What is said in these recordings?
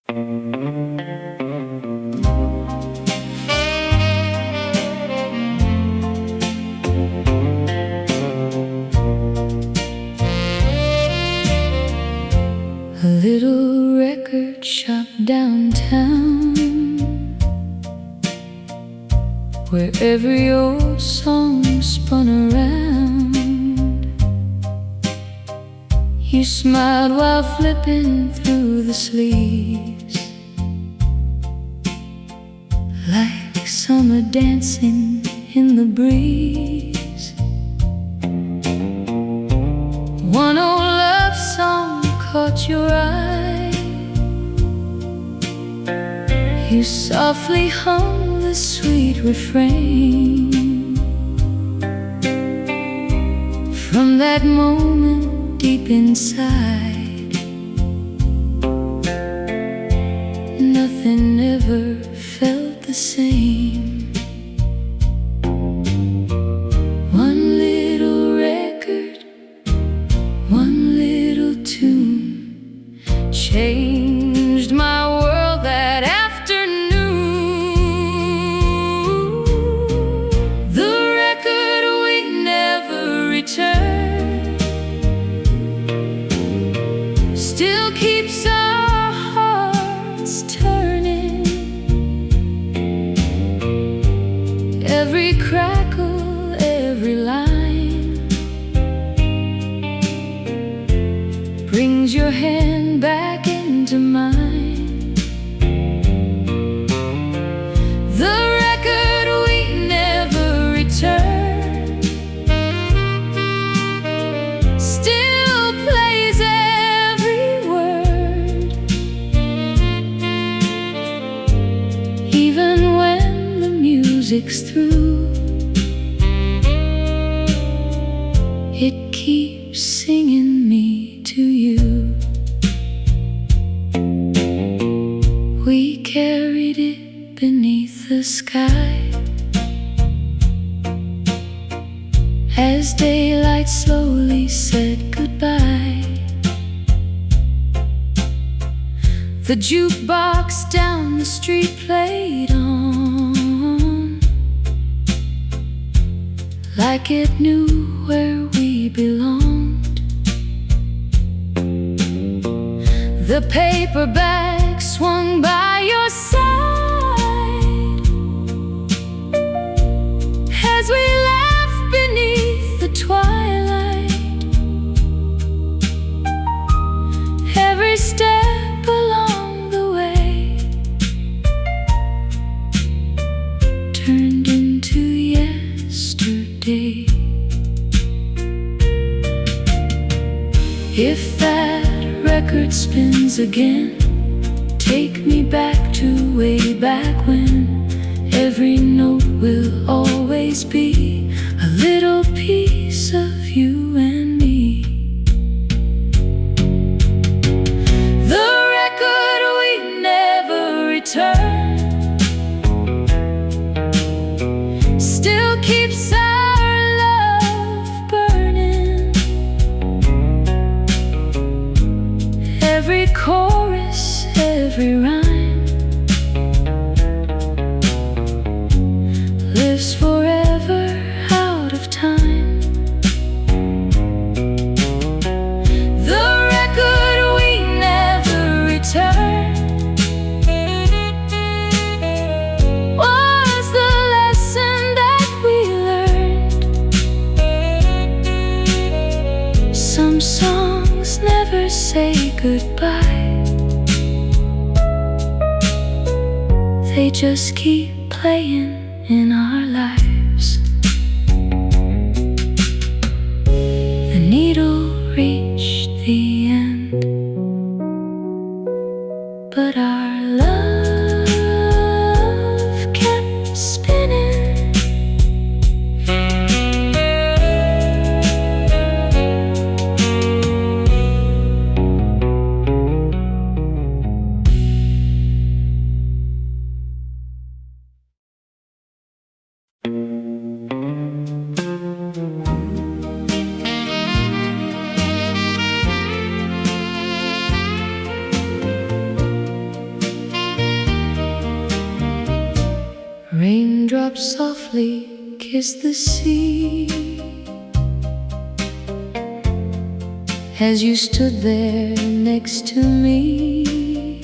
A little record shop downtown, where every old song spun around. You smiled while flipping through the sleeves, like summer dancing in the breeze. One old love song caught your eye. You softly hummed the sweet refrain. From that moment deep inside, nothing ever felt the same. One little record, one little tune changed my world that afternoon. The record we never returned still keeps our hearts turning. Every crackle, every line brings your hand back into mine. The record we never returned still plays every word, even when the music's through. It keeps singing me to you. We carried it beneath the sky as daylight slowly said goodbye. The jukebox down the street played on, like it knew where we belonged. The paperback swung by your side as we laughed beneath the twilight. Every step along the way turned into yesterday. If that record spins again, take me back to way back when. Every note will always be a little piece of you and me. The record we never returned still keeps our love burning. Every chorus, every rhyme lives forever out of time. The record we never returned was the lesson that we learned. Some songs never say goodbye, they just keep playing in our lives. The needle reached the end, but our love kept spinning. Raindrops softly kiss the sea as you stood there next to me.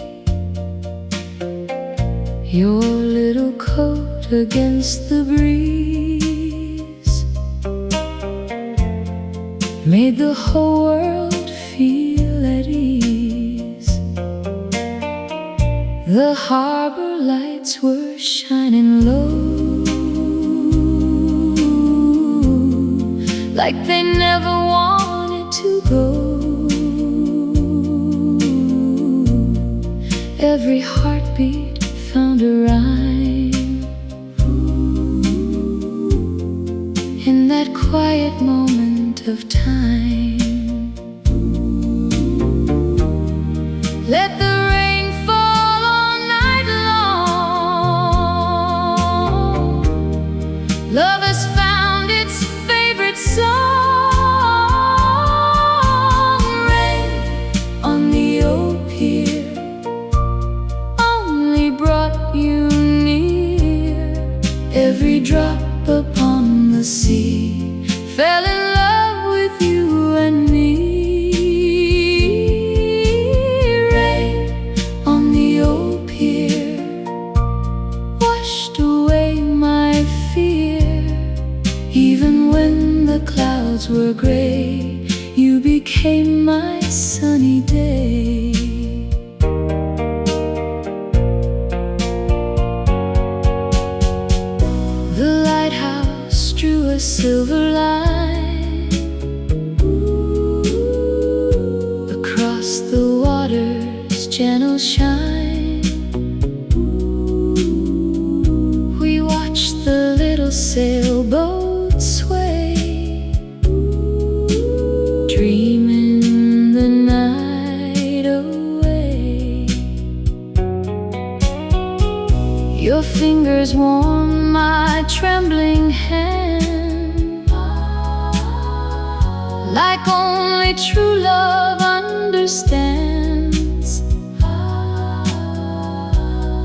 Your little coat against the breeze made the whole world feel at ease. The harbor lights were shining low, like they never wanted to go. Every heartbeat found a rhyme in that quiet moment of time. Let the rain fall all night long. Love has found its favorite song. Rain on the old pier only brought you near. Every drop upon the sea fell in love with you and me. Rain on the old pier washed away my fear. Even when the clouds were gray, you became my sunny day. The lighthouse drew a silver line across the water's gentle shine. We watched the little sailboat sway, dreaming the night away. Your fingers warmed my trembling hand, like only true love understands.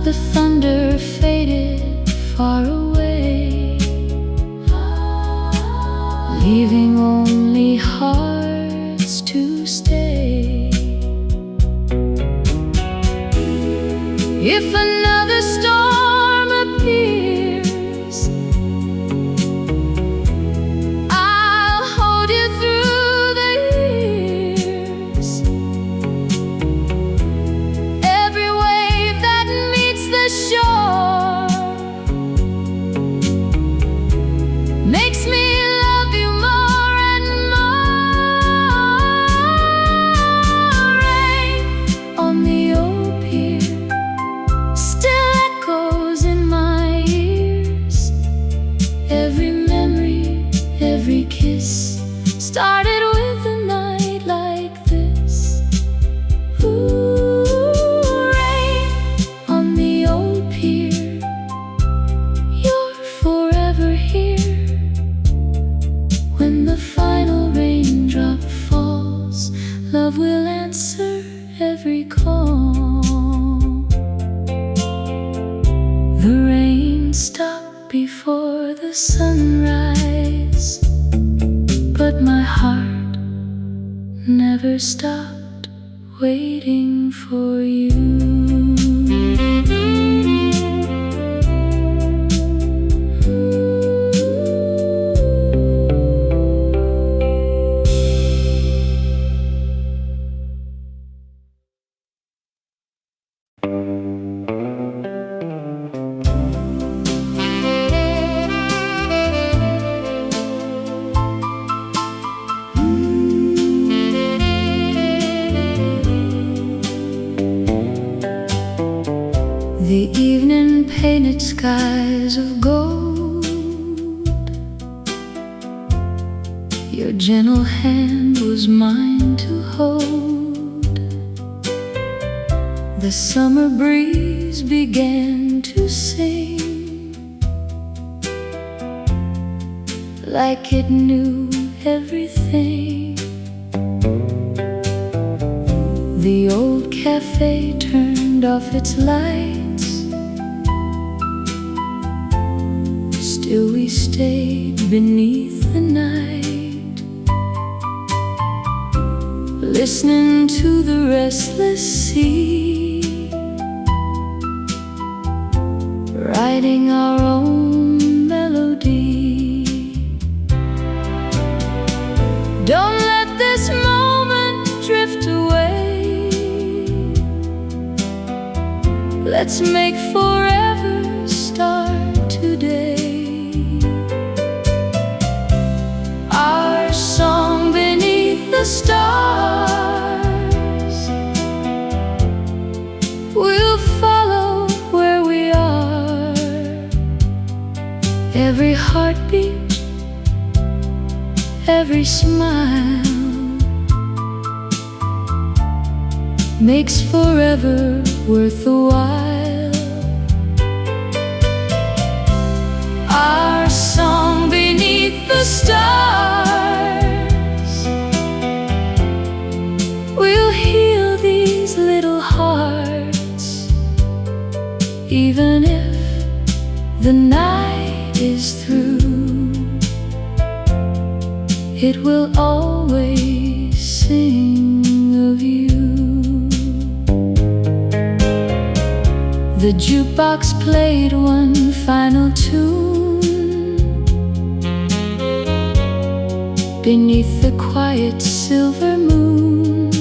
The thunder faded far away, leaving only hearts to stay. If another storm appears, I'll hold you through the years. Every wave that meets the shore makes me love you more and more. Rain on the old pier still echoes in my ears. Every memory, every kiss started with a night like this. Ooh, rain on the old pier, you're forever here. When the final raindrop falls, love will answer every call. The rain stopped before the sunrise, but my heart never stopped waiting for you. The evening painted skies of gold. Your gentle hand was mine to hold. The summer breeze began to sing, like it knew everything. The old cafe turned off its lights, Still we stayed beneath the night, listening to the restless sea, writing our own melody. Don't let this moment drift away. Let's make forever start today. Our song beneath the stars will follow where we are. Every heartbeat, every smile makes forever worth the while. Our song beneath the stars will heal these little hearts. Even if the night is through, it will always sing of you. The jukebox played one final tune beneath the quiet silver moon.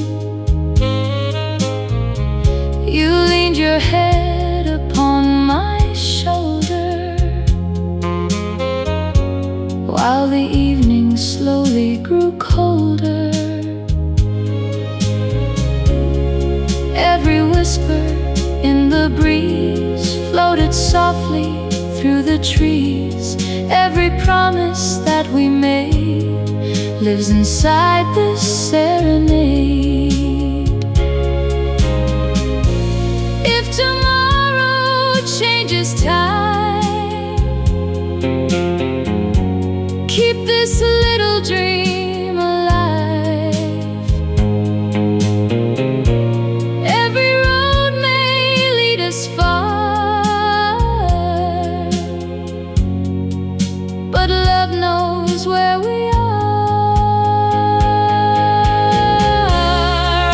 You leaned your head upon my shoulder while the evening slowly grew colder. Every whisper in the breeze floated softly through the trees. Every promise that we made lives inside this serenade. If tomorrow changes time, keep this little dream alive. Every road may lead us far, but love knows where we are.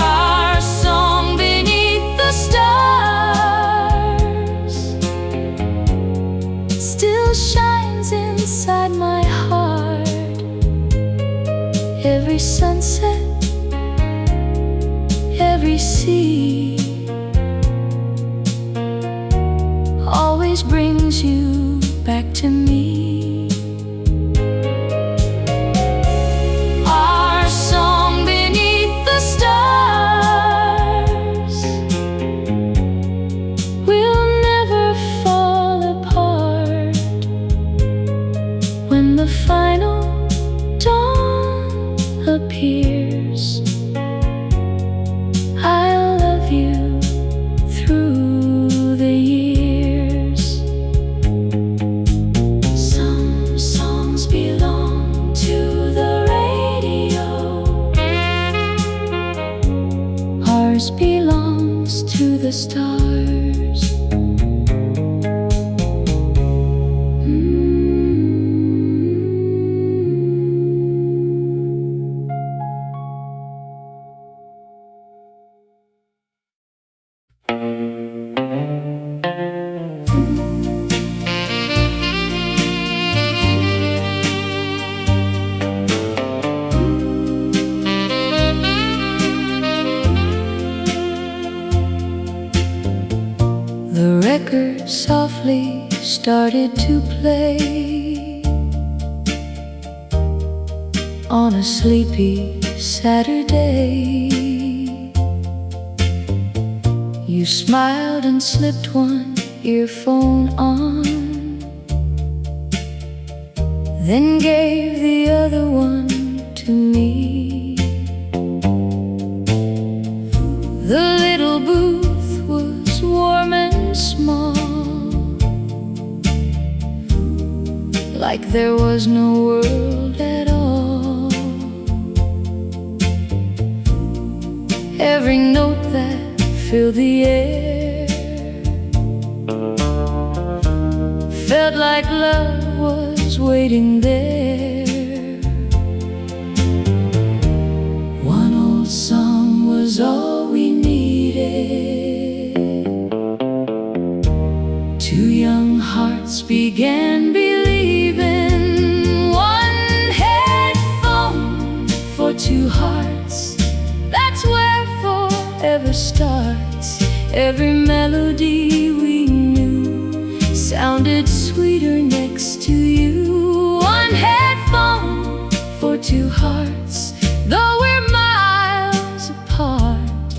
Our song beneath the stars still shines inside my heart. Every sunset, every sea always brings you back to me. Our song beneath the stars will never fall apart. When the final dawn appears, I'll love you through the years. Some songs belong to the radio, ours belongs to the stars. The record softly started to play on a sleepy Saturday. You smiled and slipped one earphone on, then gave the other one to me. The little booth was warm and small, like there was no world at all. Every note that filled the air felt like love was waiting there. One old song was all we needed. Two young hearts began believing. One headphone for two hearts, that's where forever starts. Every melody we knew sounded sweeter next to you. One headphone for two hearts, though we're miles apart.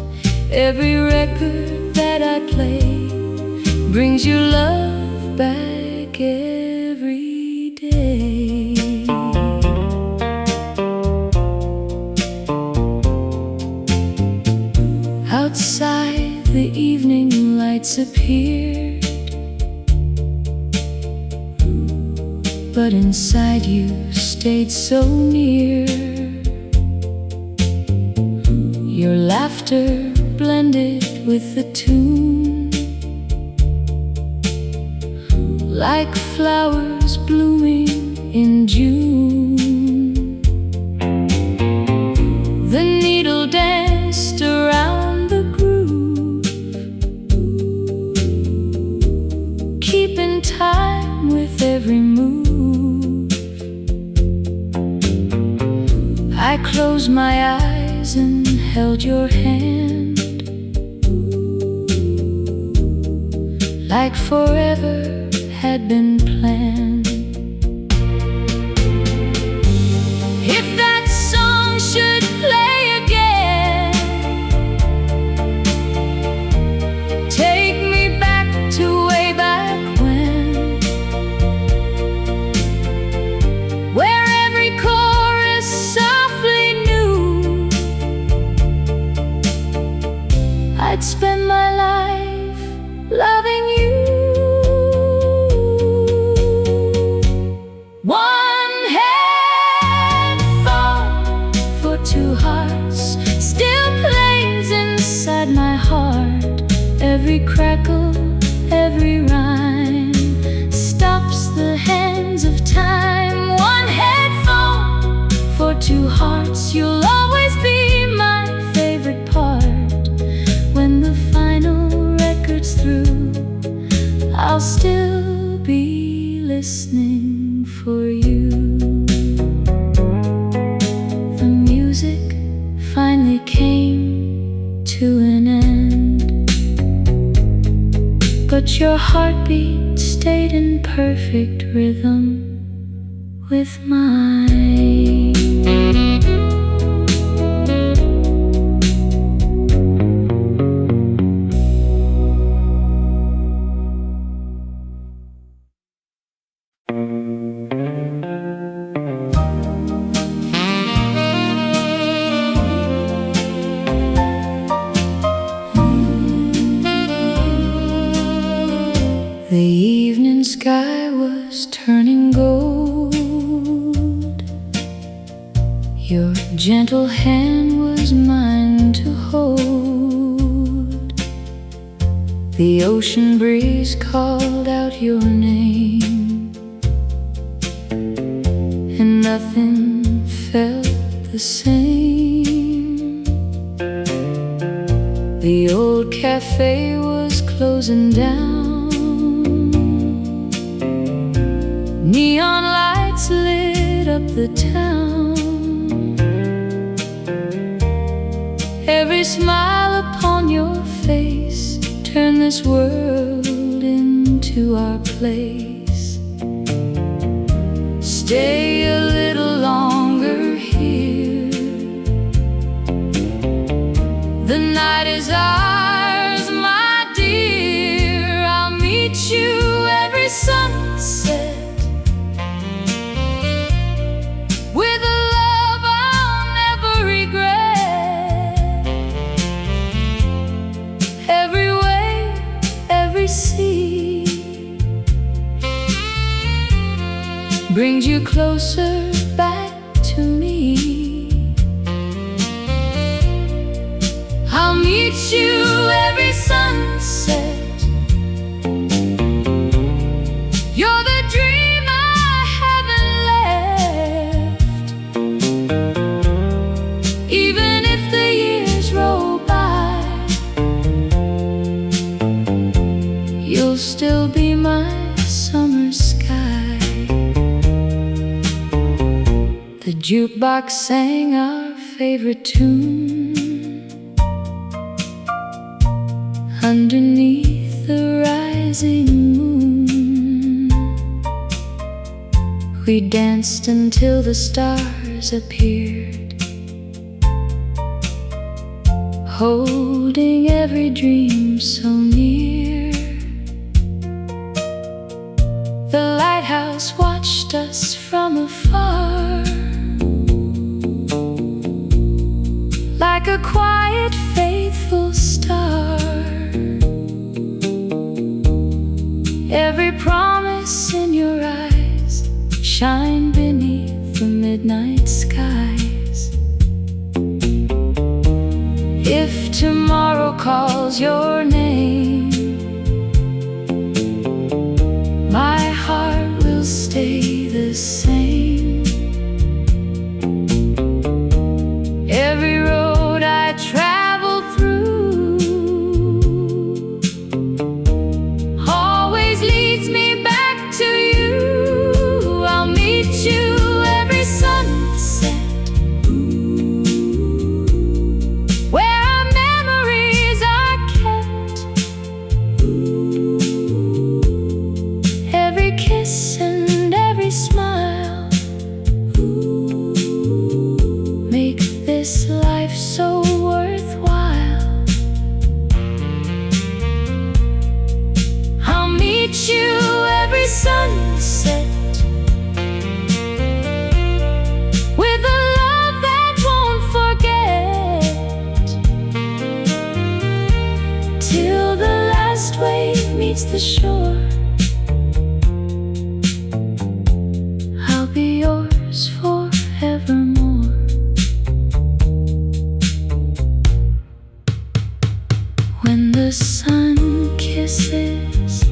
Every record that I play brings your love back every day. Outside, the evening lights appeared, but inside you stayed so near. Your laughter blended with the tune, like flowers blooming in June. The needle danced around the groove, keeping time with every move. I closed my eyes and held your hand, like forever had been planned. If that song should play again, take me back to way back when, where every chorus softly knew I'd spend my life loving you. One headphone for two hearts still plays inside my heart. Every crackle, every rhyme stops the hands of time. One headphone for two hearts, you'll always be my favorite part. When the final record's through, I'll still be listening for you. The music finally came to an end, but your heartbeat stayed in perfect rhythm with mine. The evening sky was turning gold. Your gentle hand was mine to hold. The ocean breeze called out your name, and nothing felt the same. The old cafe was closing down. Neon lights lit up the town. Every smile upon your face turned this world into our place. Stay a little longer here. The night is ours, my dear. I'll meet you every sunset, with a love I'll never regret. Every wave, every sea brings you closer back to me. I'll meet you every sunset. You're the dream I haven't still be my summer sky. The jukebox sang our favorite tune underneath the rising moon. We danced until the stars appeared, holding every dream so near. The lighthouse watched us from afar, like a quiet, faithful star. Every promise in your eyes shine beneath the midnight skies. If tomorrow calls your name, my heart will stay the same. Every road I travel through always leads me back to you. I'll meet you every sunset, where our memories are kept. Every kiss and every smile make this life so worthwhile. I'll meet you every sunset with a love that won't forget, till the last wave meets the shore. I'll be yours forevermore. When the sun kisses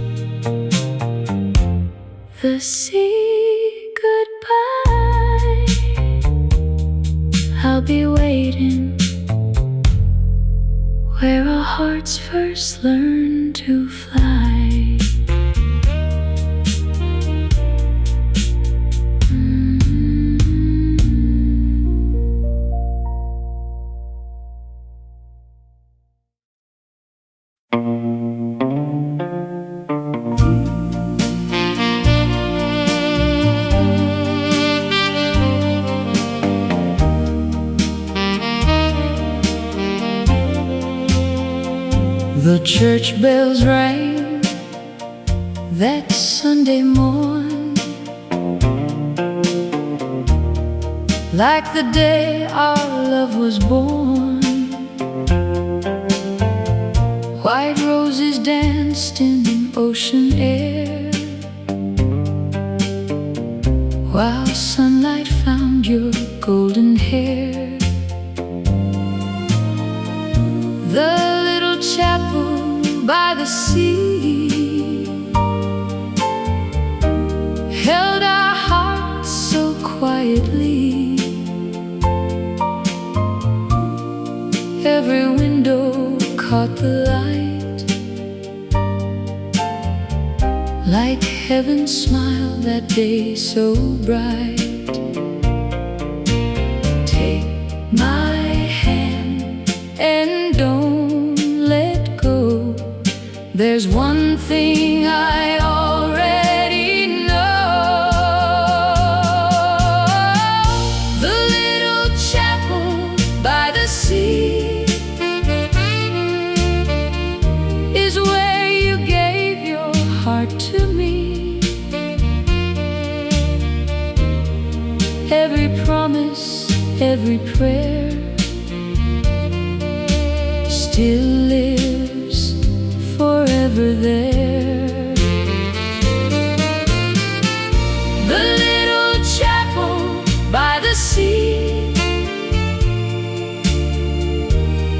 the sea goodbye, I'll be waiting where our hearts first learned to fly. The church bells rang that Sunday morn, like the day our love was born. White roses danced in ocean air, while sunlight found your golden hair. The little chapel by the sea held our hearts so quietly. Every window caught the light, like heaven smiled that day so bright. Take my hand and don't let go. There's one thing I already know. The little chapel by the sea is where you gave your heart to me. Every promise, every prayer still lives forever there. The little chapel by the sea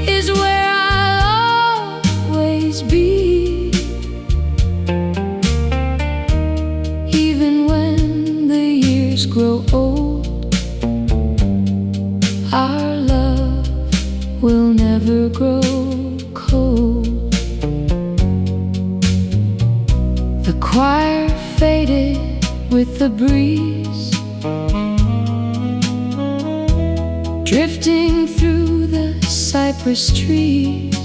is where I'll always be. Even when the years grow old, our love will never grow cold. The choir faded with the breeze, drifting through the cypress trees.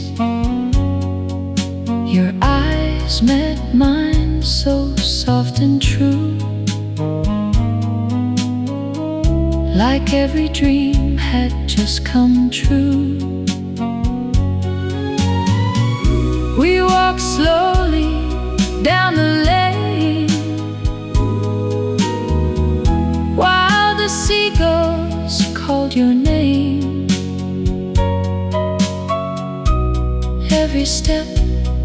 Your eyes met mine, so soft and true, like every dream had just come true. We walked slowly down the lane, while the seagulls called your name. Every step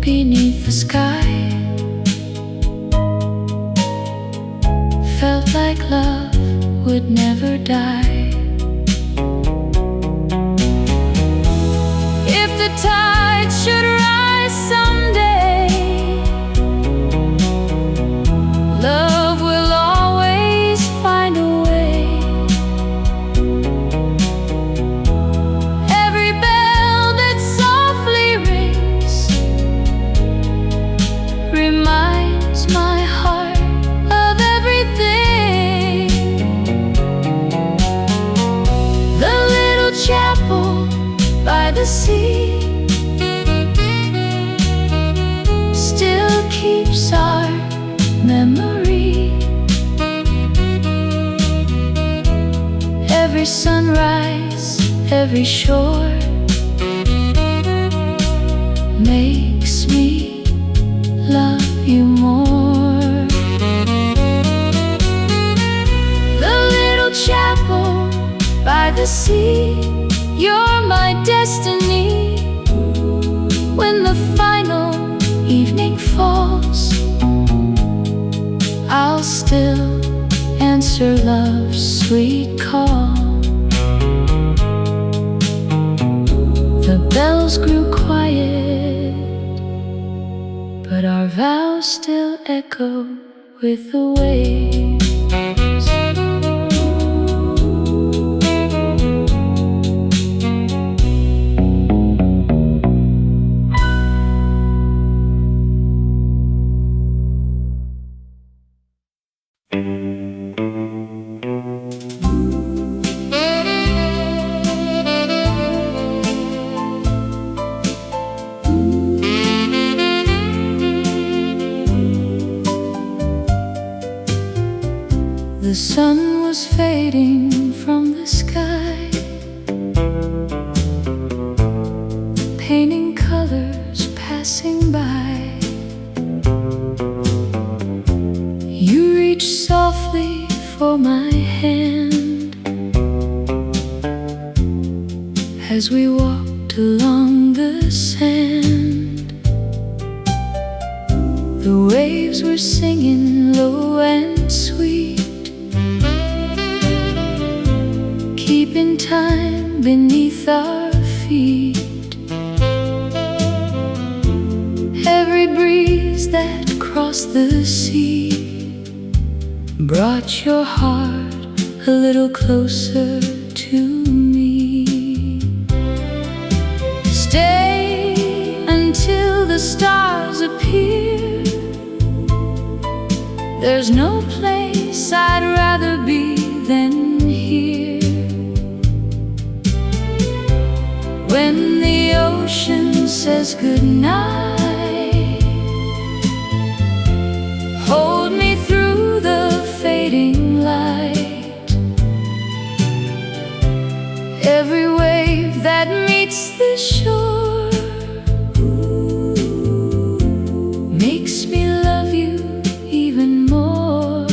beneath the sky felt like love would never die. If the tide should rise someday, love will always find a way. Every bell that softly rings reminds my heart of everything. The little chapel by the sea still keeps our memory. Every sunrise, every shore makes me love you more. The little chapel by the sea, you're my destiny. When the final evening falls, I'll still answer love's sweet call. The bells grew quiet, but our vows still echo with the waves. The sun was fading from the sky, painting colors passing by. You reached softly for my hand as we walked along the sand. The waves were singing low and sweet, keeping time beneath our feet. Every breeze that crossed the sea brought your heart a little closer to me. Stay until the stars appear. There's no place I'd rather be than here. When the ocean says goodnight, hold me through the fading light. Every wave that meets the shore makes me love you even more.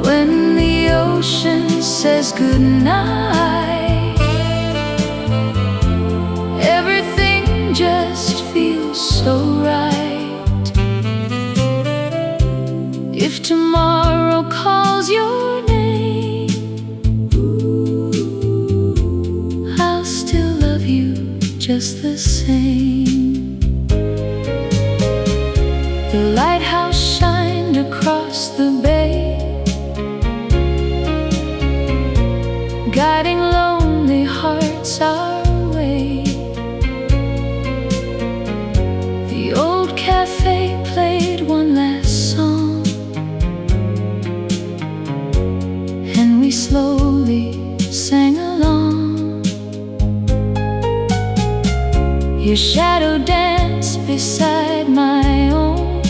When the ocean says goodnight, everything just feels so right. If tomorrow calls your name, I'll still love you just the same. The lighthouse shined across the bay, guiding lonely hearts our way. The old beside my own,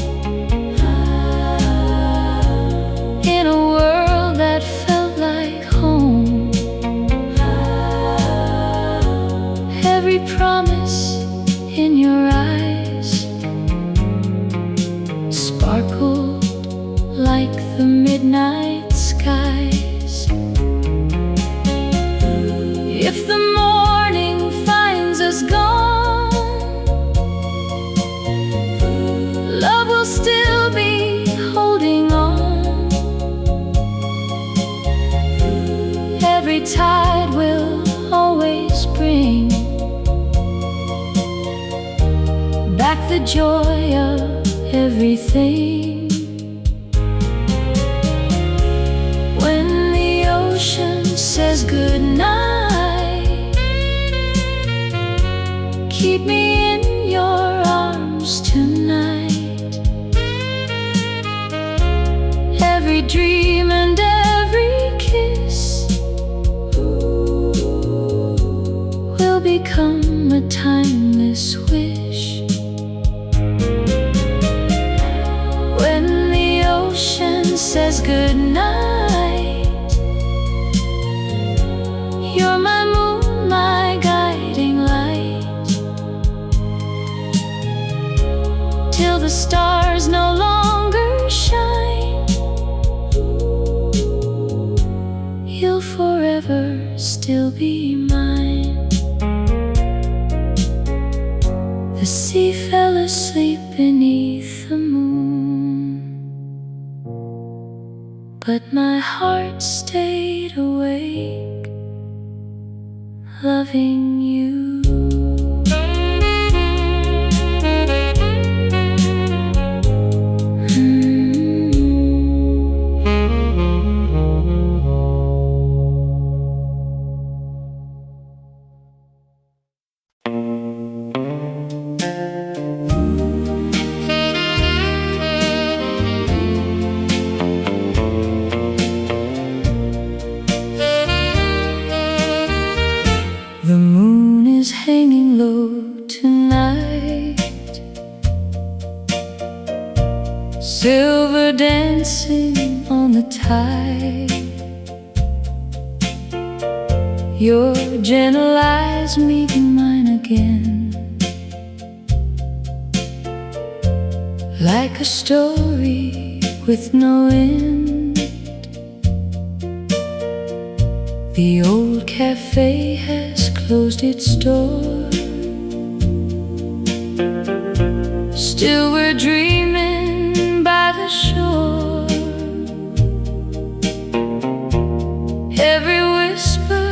in a world that felt like home. Every promise in your eyes sparkled like the midnight skies. If the morning finds us gone, love will still be holding on. Every tide will always bring back the joy of everything. When the ocean says goodnight, keep me in your arms tonight. Every dream and every kiss will become a timeless wish. When the ocean says goodnight, you're my moon, my guiding light, till the stars no longer shine. You'll forever still be mine. The sea fell asleep beneath the moon, but my heart stayed awake, loving you. The moon is hanging low tonight, silver dancing on the tide. Your gentle eyes meet mine again, like a story with no end. The old cafe has closed its door, still we're dreaming by the shore. Every whisper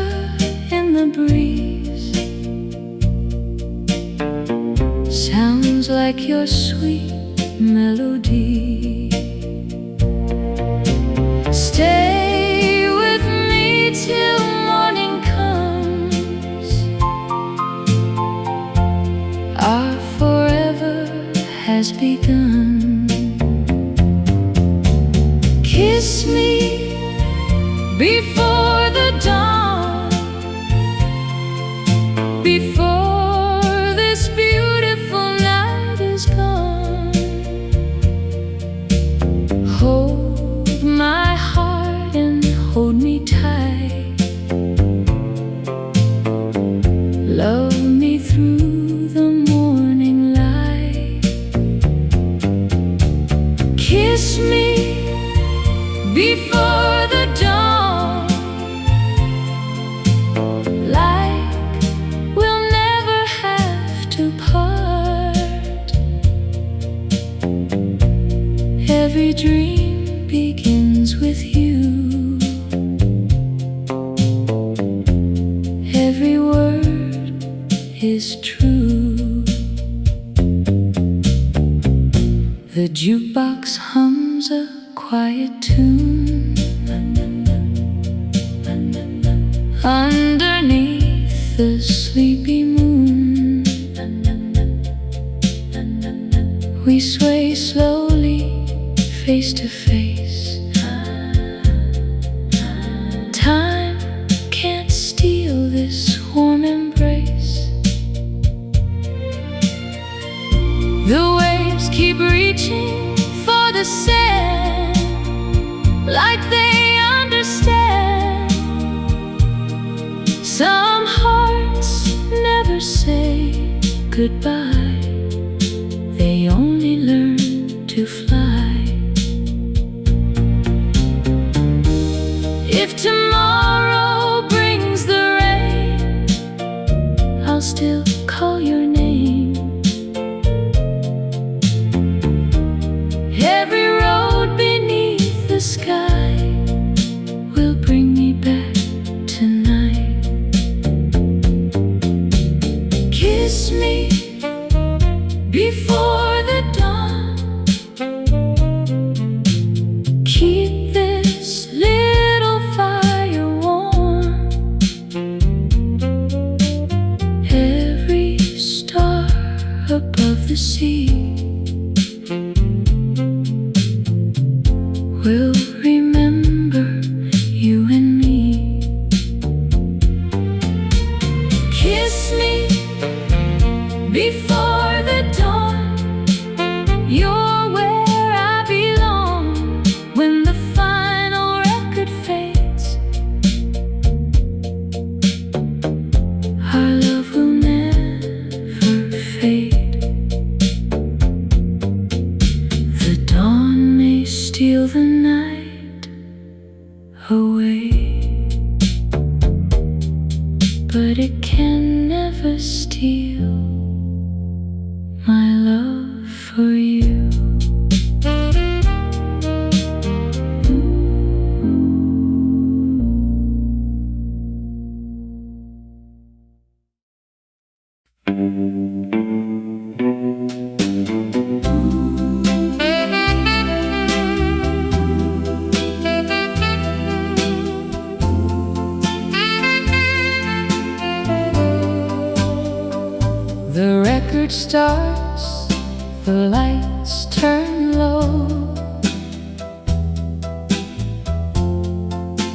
in the breeze sounds like your sweet melody. Stay with me till morning comes. Our forever has begun. Kiss me before the dawn, before this beautiful night is gone. Hold my heart and hold me tight. Love me through the morning light. Kiss me before the dawn, like we'll never have to part. Every dream begins with you. Every word is true. The jukebox hums a quiet tune underneath the sleepy moon. We sway slowly, face to face. Time can't steal this warm embrace. The waves keep reaching for the sand, like they understand. Some hearts never say goodbye, they only learn to fly. If tomorrow brings the rain, I'll still call your name. Every road beneath the sky will bring me back tonight. Kiss me before the dawn. Keep this little fire warm. Every star above the sea will remember you and me. Kiss me before the dawn. You're where I belong. When the final record fades, our love will never fade. The dawn may steal the night away, but it can never steal my love for you. The record starts, the lights turn low.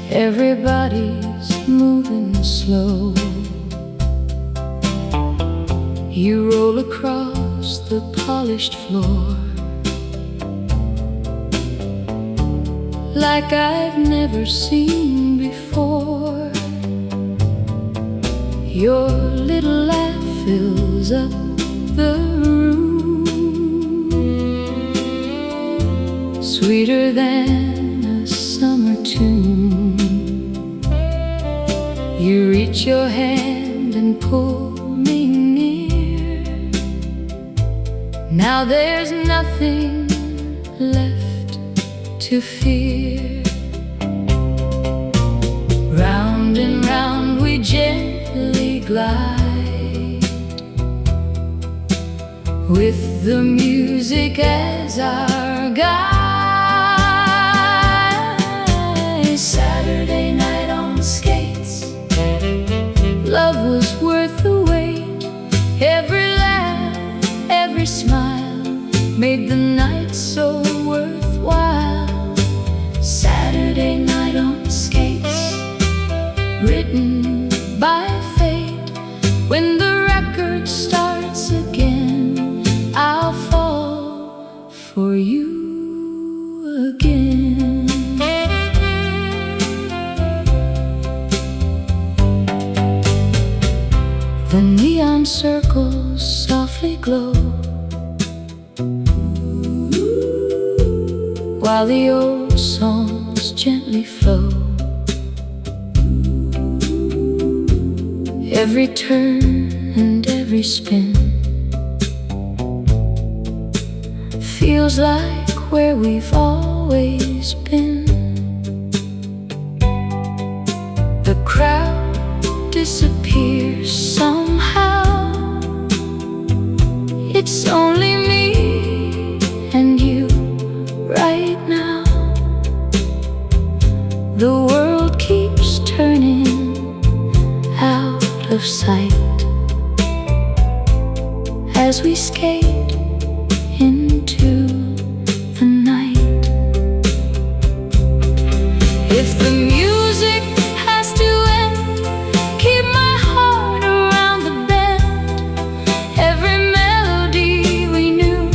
Everybody's moving slow. You roll across the polished floor like I've never seen before. Your little laugh fills up the room, sweeter than a summer tune. You reach your hand and pull me near. Now there's nothing left to fear. Round and round we gently glide, with the music as our guide. Saturday night on skates, love was worth the wait. Every laugh, every smile made the night so worthwhile. Saturday night on skates, written by fate. When the record starts again, I'll fall for you again. The neon circles softly glow, while the old songs gently flow. Every turn and every spin feels like where we've always been. The crowd disappears somehow. It's only me and you right now. The world keeps turning out of sight as we skate into the night. If the music has to end, keep my heart around the bend. Every melody we knew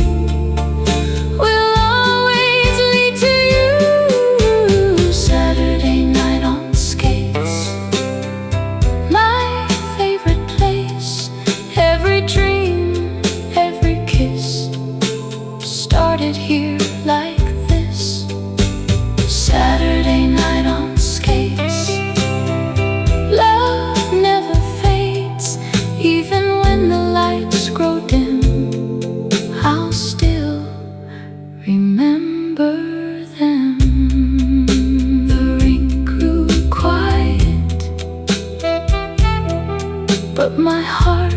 remember them. The ring grew quiet, but my heart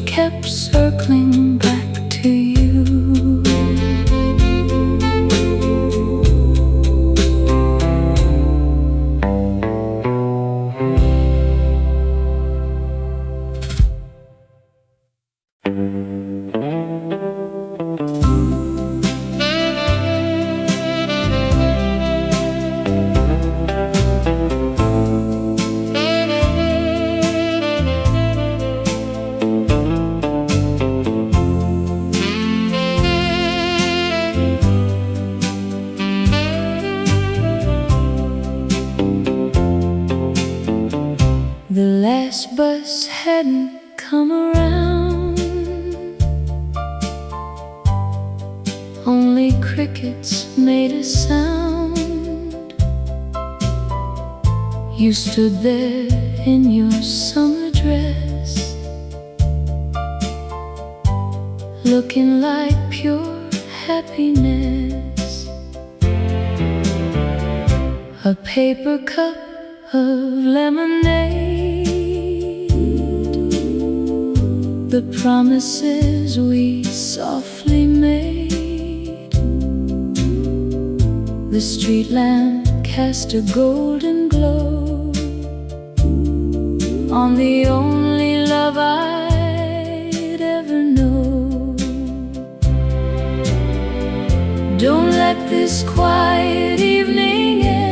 kept circling back to you. The last bus hadn't come around. Only crickets made a sound. You stood there in your summer dress, looking like pure happiness. A paper cup of lemonade, the promises we softly made. The street lamp cast a golden glow on the only love I'd ever know. Don't let this quiet evening end.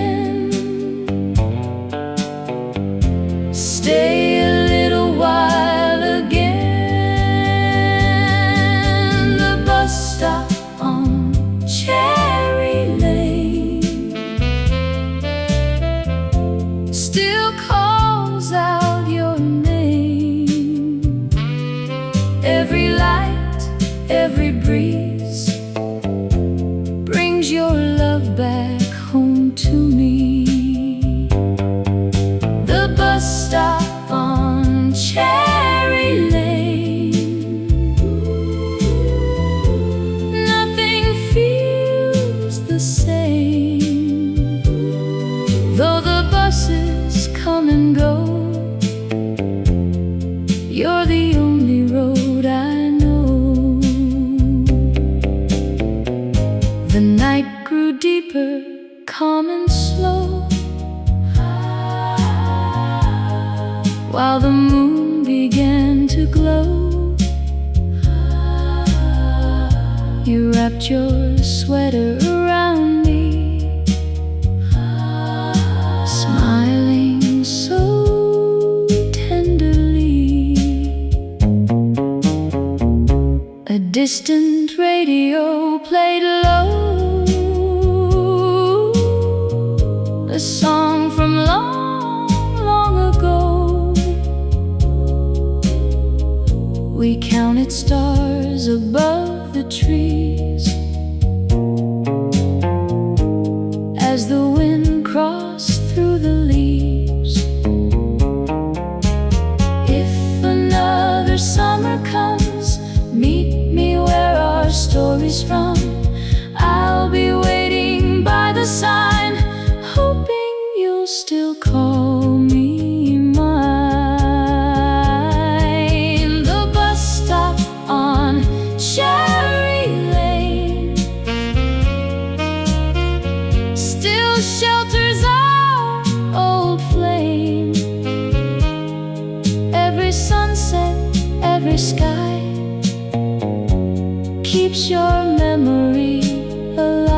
Stay a little while again. The bus stop on Cherry Lane still calls out your name. Every light, every breeze brings your love back home to me. The bus stop on Cherry Lane, nothing feels the same. Though the buses come and go, you're the only road I know. The night grew deeper, calm and slow, while the moon began to glow. You wrapped your sweater around me, smiling so tenderly. A distant radio played low, a song from long, long ago. We counted stars above the trees as the wind crossed through the leaves. If another summer comes, meet me where our story's from. I'll be waiting by the sign, hoping you'll still call me mine. The bus stop on Cherry Lane still shelters our old flame. Every sunset, every sky keeps your memory alive.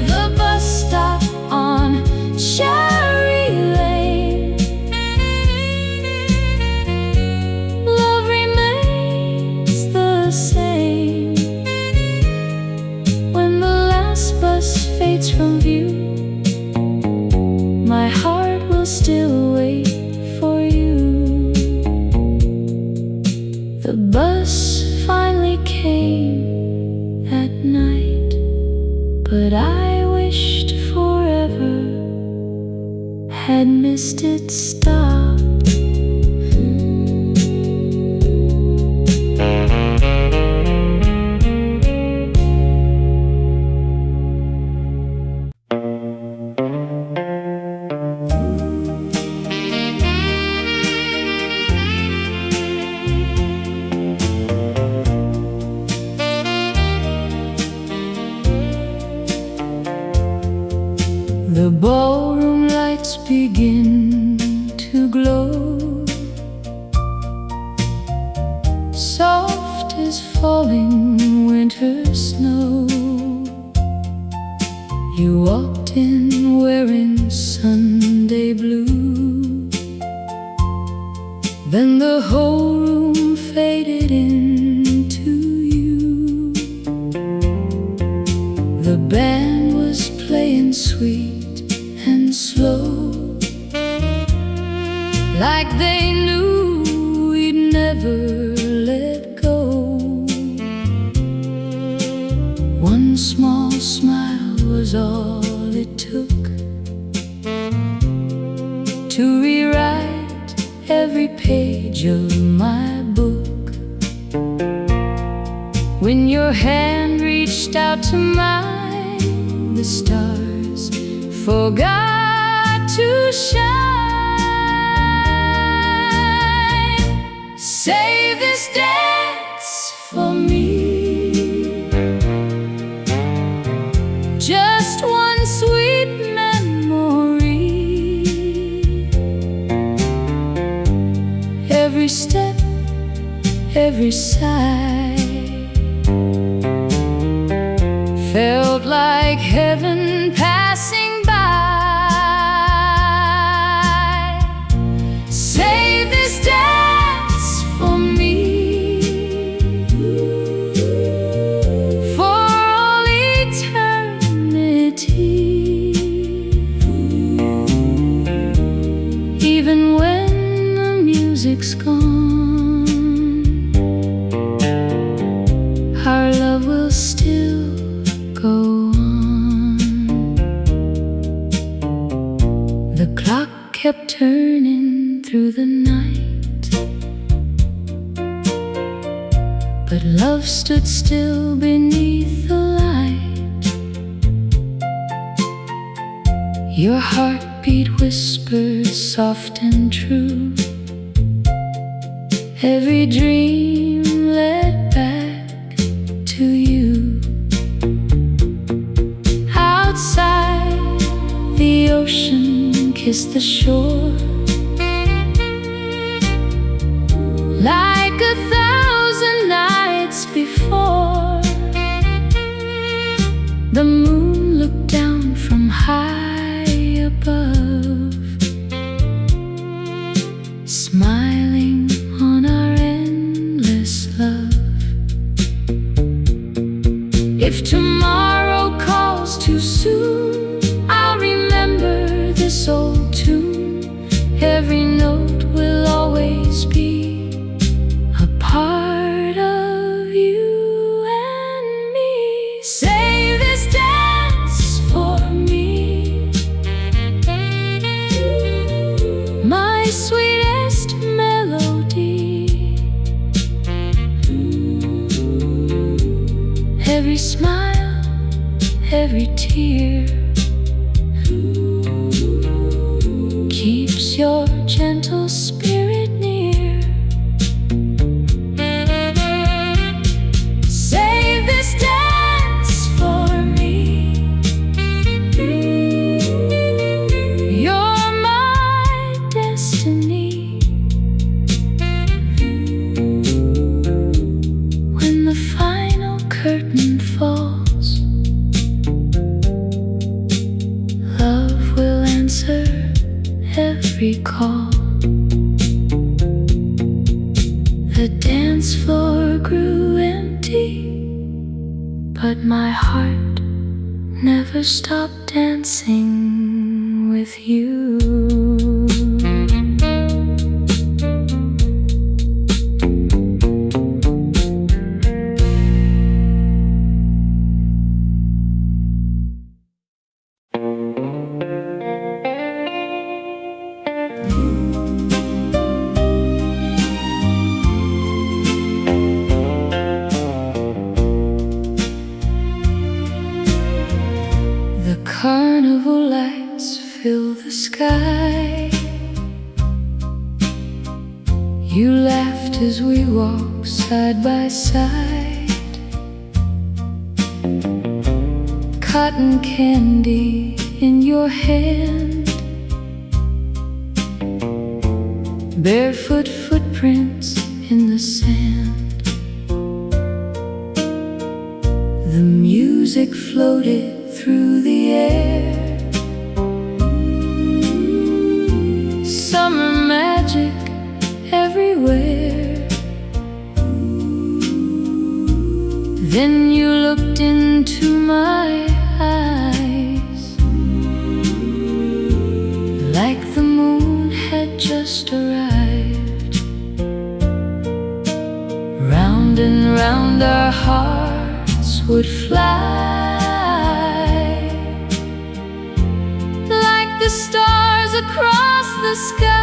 The bus stop on Cherry Lane, love remains the same. When the last bus fades from view, my heart will still wait for you. The bus finally came at night, but I wished forever had missed its stop. The ballroom lights begin to glow. Soft as falling winter snow. You walked in wearing Sunday blue. Then the whole room faded into you. The band was playing sweet and slow, like they knew we'd never let go. One small smile was all it took to rewrite every page of my book. When your hand reached out to mine, the stars forgot to shine. Save this dance for me, just one sweet memory. Every step, every sigh felt like heaven passing by. Save this dance for me, for all eternity. Even when the music's gone, our love will still go on. The clock kept turning through the night, but love stood still beneath the light. Your heartbeat whispers soft and true. Every dream led back to you. Outside, the ocean kissed the shore, like 1,000 nights before. The moon looked down from high above, smiling on our endless love. If tomorrow calls too soon, I'll remember this old tune. Every note will always be a part of you and me. Save this dance for me, my sweetest melody. Every smile, every tear keeps your gentle spirit near. Save this dance for me, you're my destiny. When the final curtain falls, love will answer every call. The dance floor grew empty, but my heart never stopped dancing with you. The carnival lights fill the sky. You laughed as we walked side by side. Cotton candy in your hand, barefoot footprints in the sand. The music floated through the air, summer magic everywhere. Then you looked into my eyes, like the moon had just arrived. Round and round our hearts would fly, like the stars across the sky.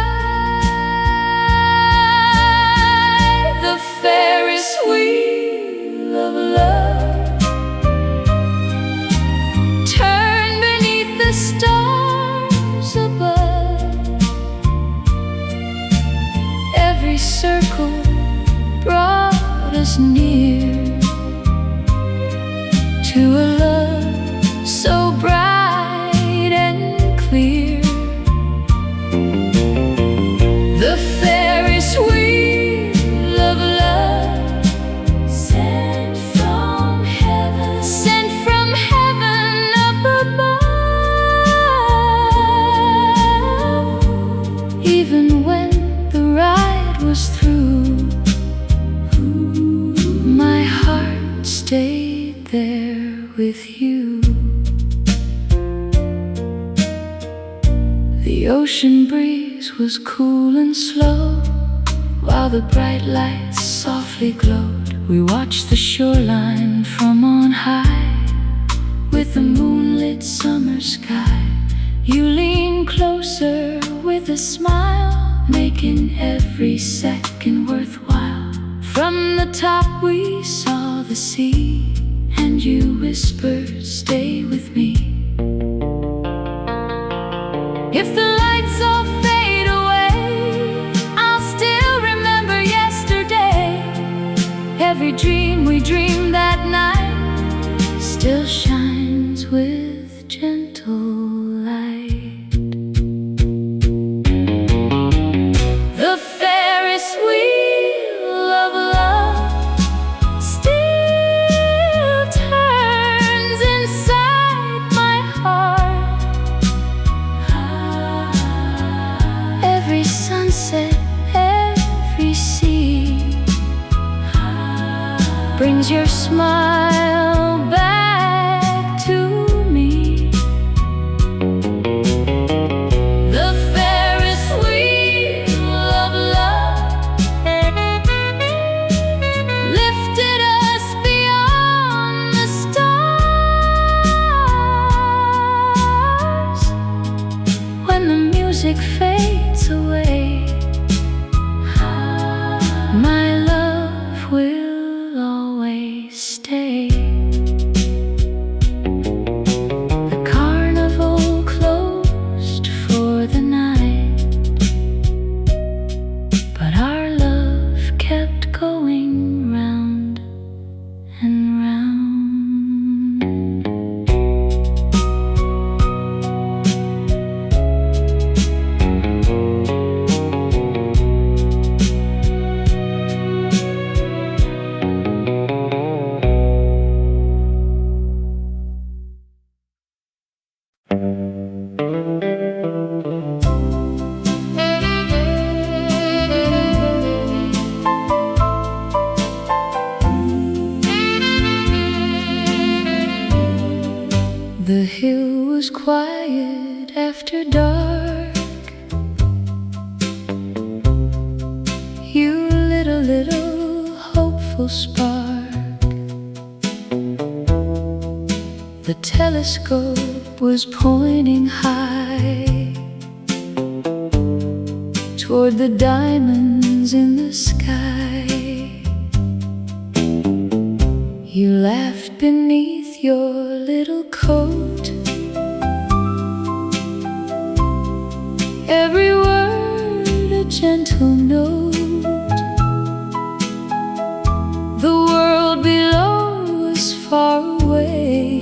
The Ferris wheel of love turned beneath the stars above. Every circle brought us near to a love so bright and clear. The Ferris wheel of love sent from heaven up above. Even when the ride was through, my heart stayed there with you. The ocean breeze was cool and slow, while the bright lights softly glowed. We watched the shoreline from on high, with the moonlit summer sky. You leaned closer with a smile, making every second worthwhile. From the top we saw the sea, and you whispered, "Stay with me." If the lights all fade away, I'll still remember yesterday. Every dream we dreamed that night still shines with gentle light. The Ferris wheel of love still turns inside my heart. Every sunset, every sea brings your smile back to me. The Ferris wheel of love lifted us beyond the stars. When the music fades away, my love will always stay. The carnival closed for the night, but our love kept going round and round. The hill was quiet after dark. You lit a little hopeful spark. The telescope was pointing high toward the diamonds in the sky. You laughed beneath your little coat. Every word a gentle note. The world below was far away,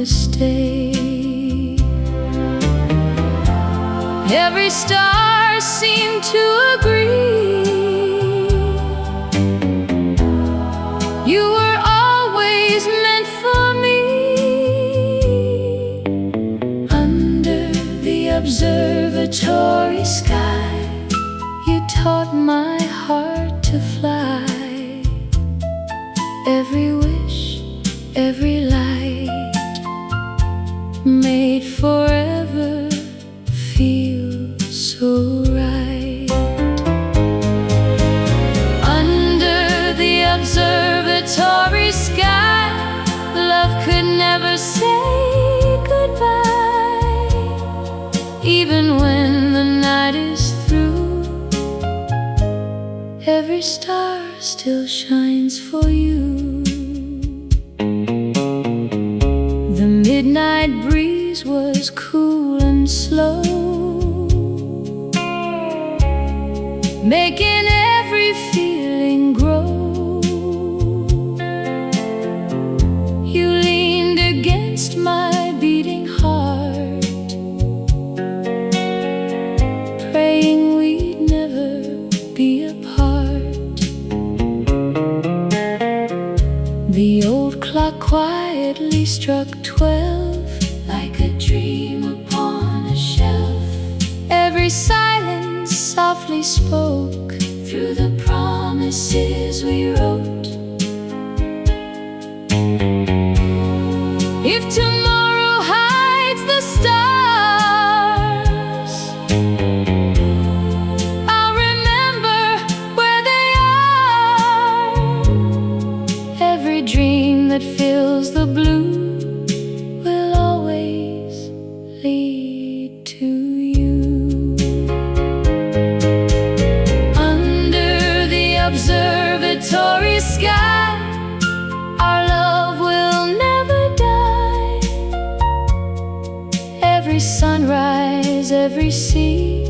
stay. Every star seemed to agree. You were always meant for me. Under the observatory sky, you taught my heart to fly. Every wish, every light made forever feel so right. Under the observatory sky, love could never say goodbye. Even when the night is through, every star still shines for you. The midnight breeze was cool and slow, making every feeling grow. You leaned against my beating heart, praying we'd never be apart. The old clock quietly struck 12, like a dream upon a shelf. Every silence softly spoke through the promises we wrote. If tomorrow hides the stars, I'll remember where they are. Every dream that fills the blue will always lead to you. Under the observatory sky, our love will never die. Every sunrise, every sea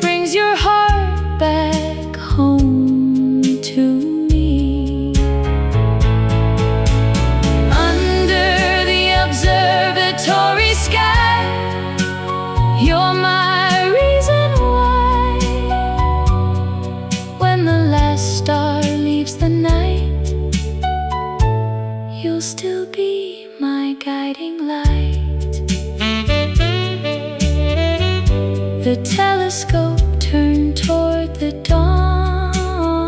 brings your heart back home to me. Under the observatory sky, you're my reason why. When the last star leaves the night, you'll still be my guiding light. The telescope turned toward the dawn,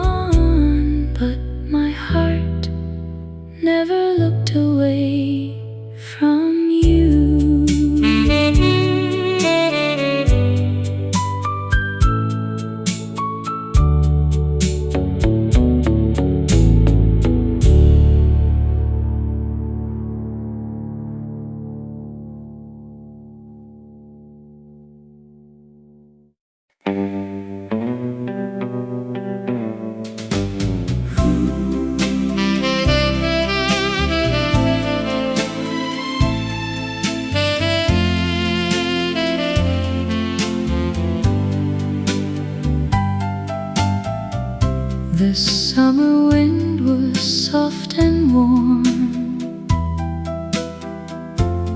but my heart never looked away from you. The summer wind was soft and warm.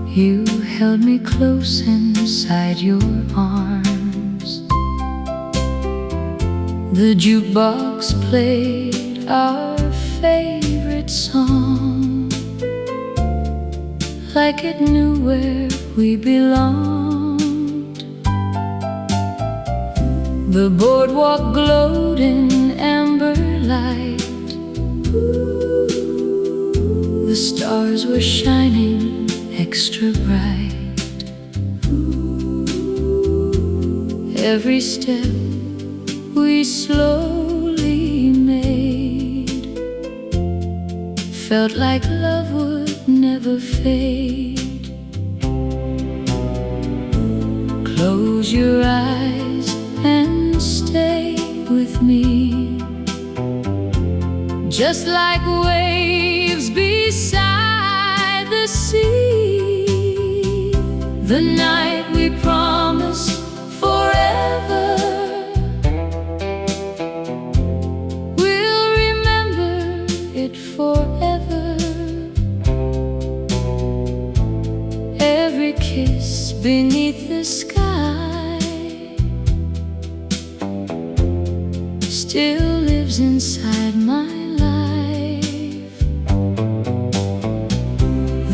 You held me close inside your arms. The jukebox played our favorite song, like it knew where we belonged. The boardwalk glowed in amber light. The stars were shining extra bright. Every step we slowly made felt like love would never fade. Close your eyes and stay with me, just like waves beside the sea. The night we promised forever, we'll remember it forever. still lives inside my life.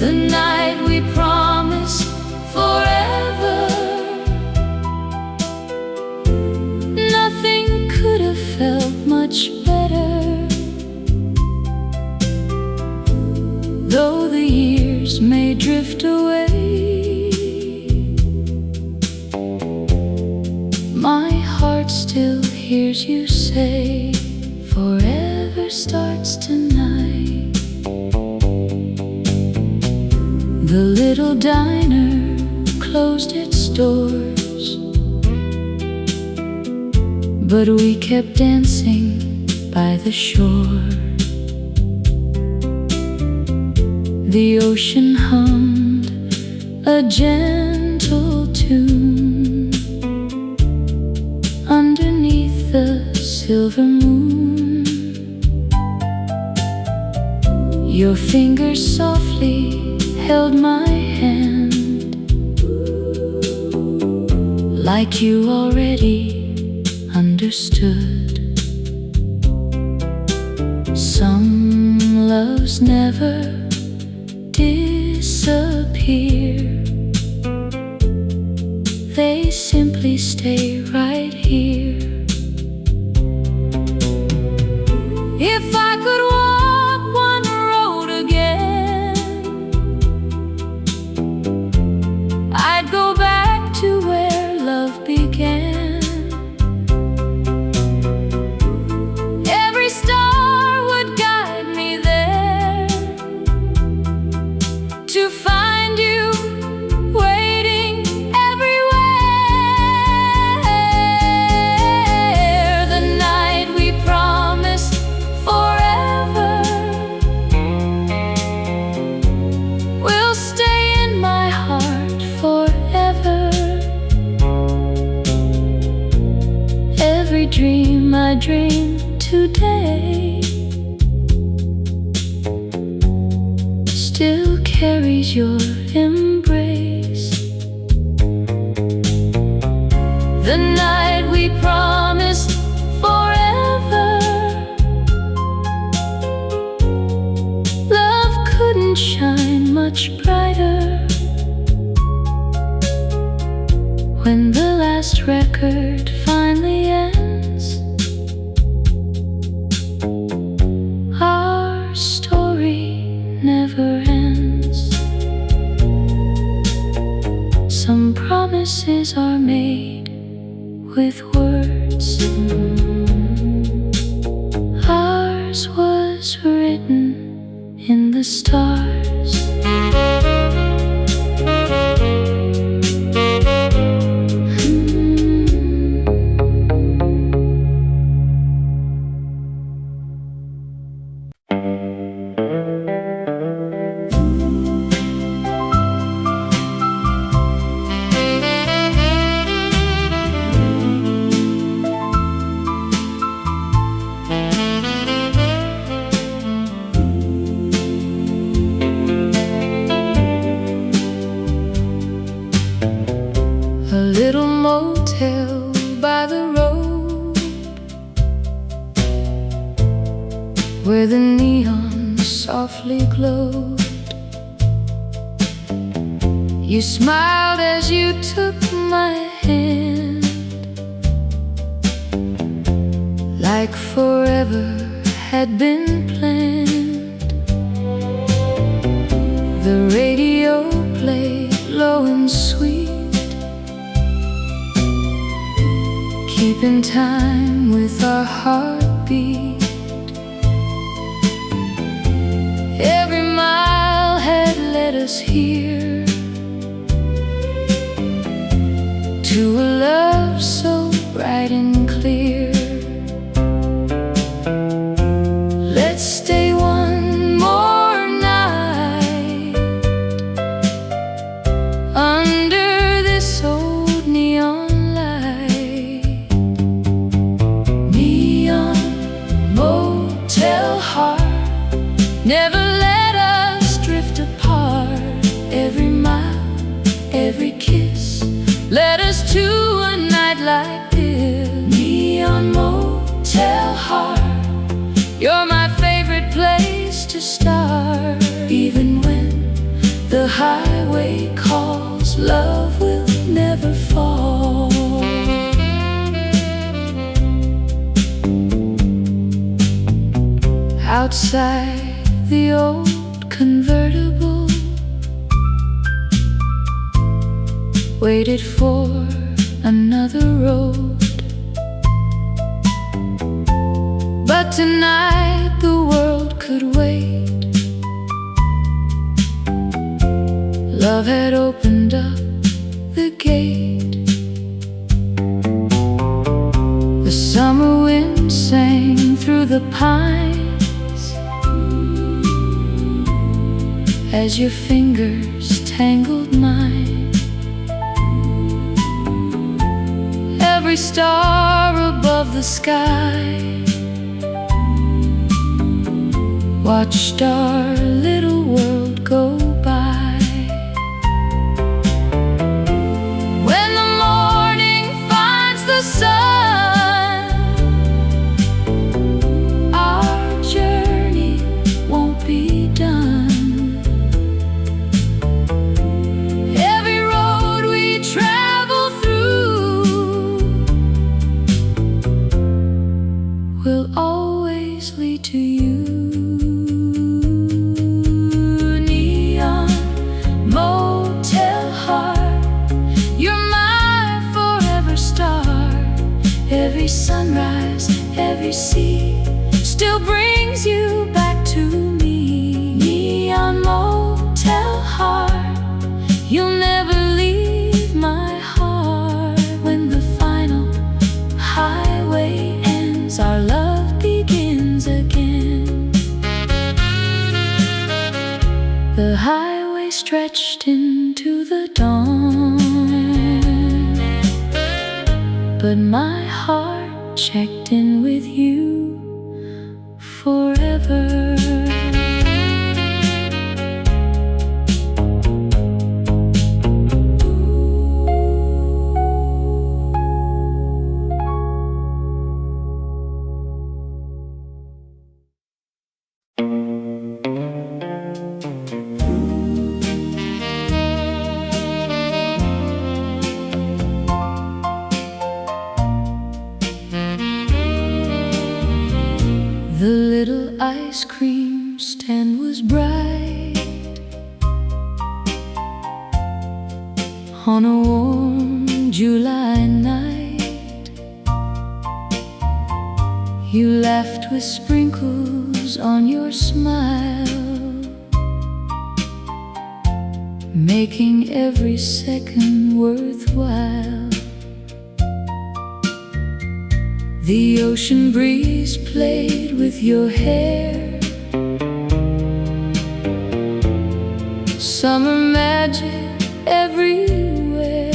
The night we promised forever, nothing could have felt much better. Though the years may drift away, my heart still hears you say, forever starts tonight. The little diner closed its doors, but we kept dancing by the shore. The ocean hummed a gentle tune underneath the silver moon. Your fingers softly held my hand, like you already understood. Some loves never disappear, they simply stay right here. If I could walk one road again, I'd go back to where love began. Every star would guide me there, to find you waiting everywhere. The night we promised forever will stay in my heart forever. Every dream I dream today still carries your embrace. The night we promised forever, love couldn't shine much brighter. When the last record finally ends, our story never ends. Some promises are made with words, ours was written in the stars. A little motel by the road, where the neon softly glowed. You smiled as you took my hand, like forever had been planned. The radio played low and sweet, keeping time with our heartbeat. Every mile had led us here, to a love so bright and clear. Let's stay one more night under this old neon light. Neon motel heart, never let us drift apart. Every mile, every kiss led us to a night like this. Neon You're my favorite place to start. Even when the highway calls, love will never fall. Outside the old convertible waited for another road. But tonight the world could wait. Love had opened up the gate. The summer wind sang through the pines as your fingers tangled mine. Every star above the sky watched our little world go by. When the morning finds the sun, our journey won't be done. Every road we travel through will always lead to you. Every sunrise, every sea still brings you back to me. Neon motel heart, you'll never leave my heart. When the final highway ends, our love begins again. The highway stretched into the dawn, but my heart checked in with you forever. The little ice cream stand was bright on a warm July night. You laughed with sprinkles on your smile, making every second worthwhile. The ocean breeze played with your hair, summer magic everywhere.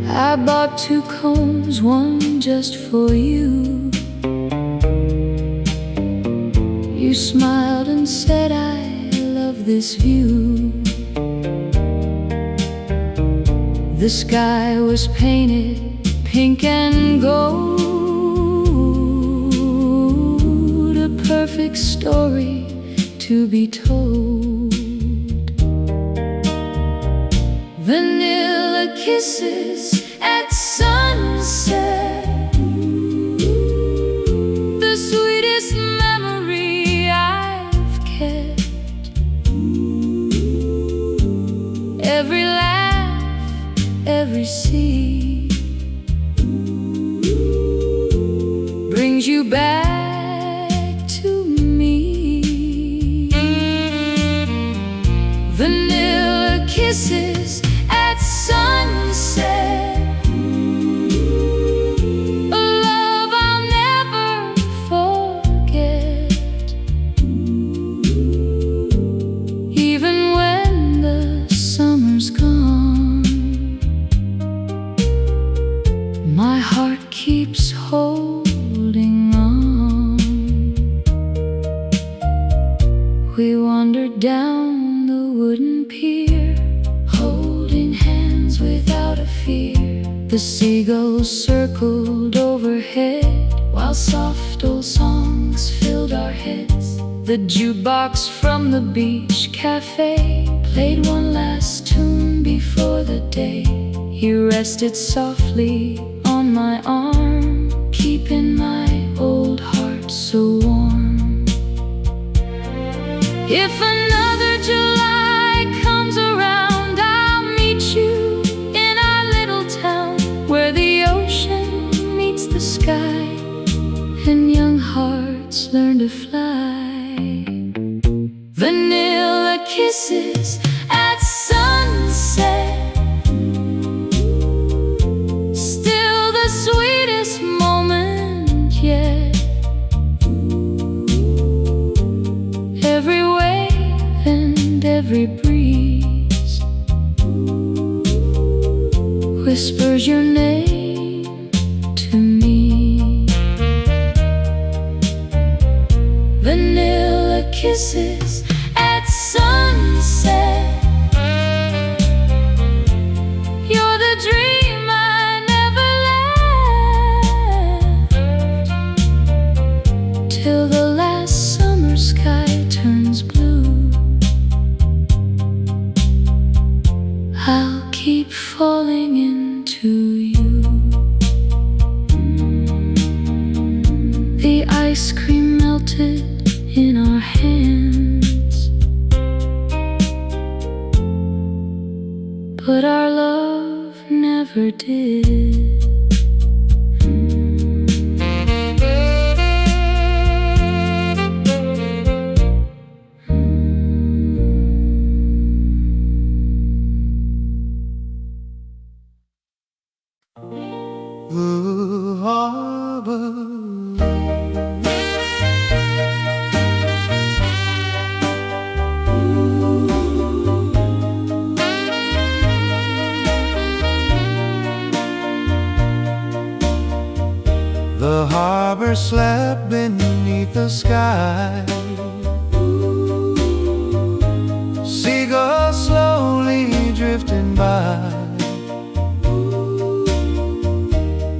I bought 2 combs, one just for you. You smiled and said, I love this view. The sky was painted pink and gold, a perfect story to be told. Vanilla kisses at sunset, the sweetest memory I've kept. Every laugh, every sea brings you back to me. Vanilla kisses at sunset, a love I'll never forget. Even when the summer's gone, my heart keeps holding on. We wandered down the wooden pier, holding without a fear. The seagulls circled overhead while soft old songs filled our heads. The jukebox from the beach cafe played one last tune before the day. He rested softly on my arm, keeping my old heart so warm. If another July comes around, I'll meet you in our little town, where the ocean meets the sky and young hearts learn to fly. Vanilla kisses at sunset, still the sweetest moment yet. Every wave and every breeze whispers your name to me. Vanilla kisses at sunset, you're the dream I never left, till the last summer sky turns blue. I'll keep falling into you. The ice cream melted in our hands, but our love never did. The harbor, the harbor slept beneath the sky. Seagulls slowly drifting by.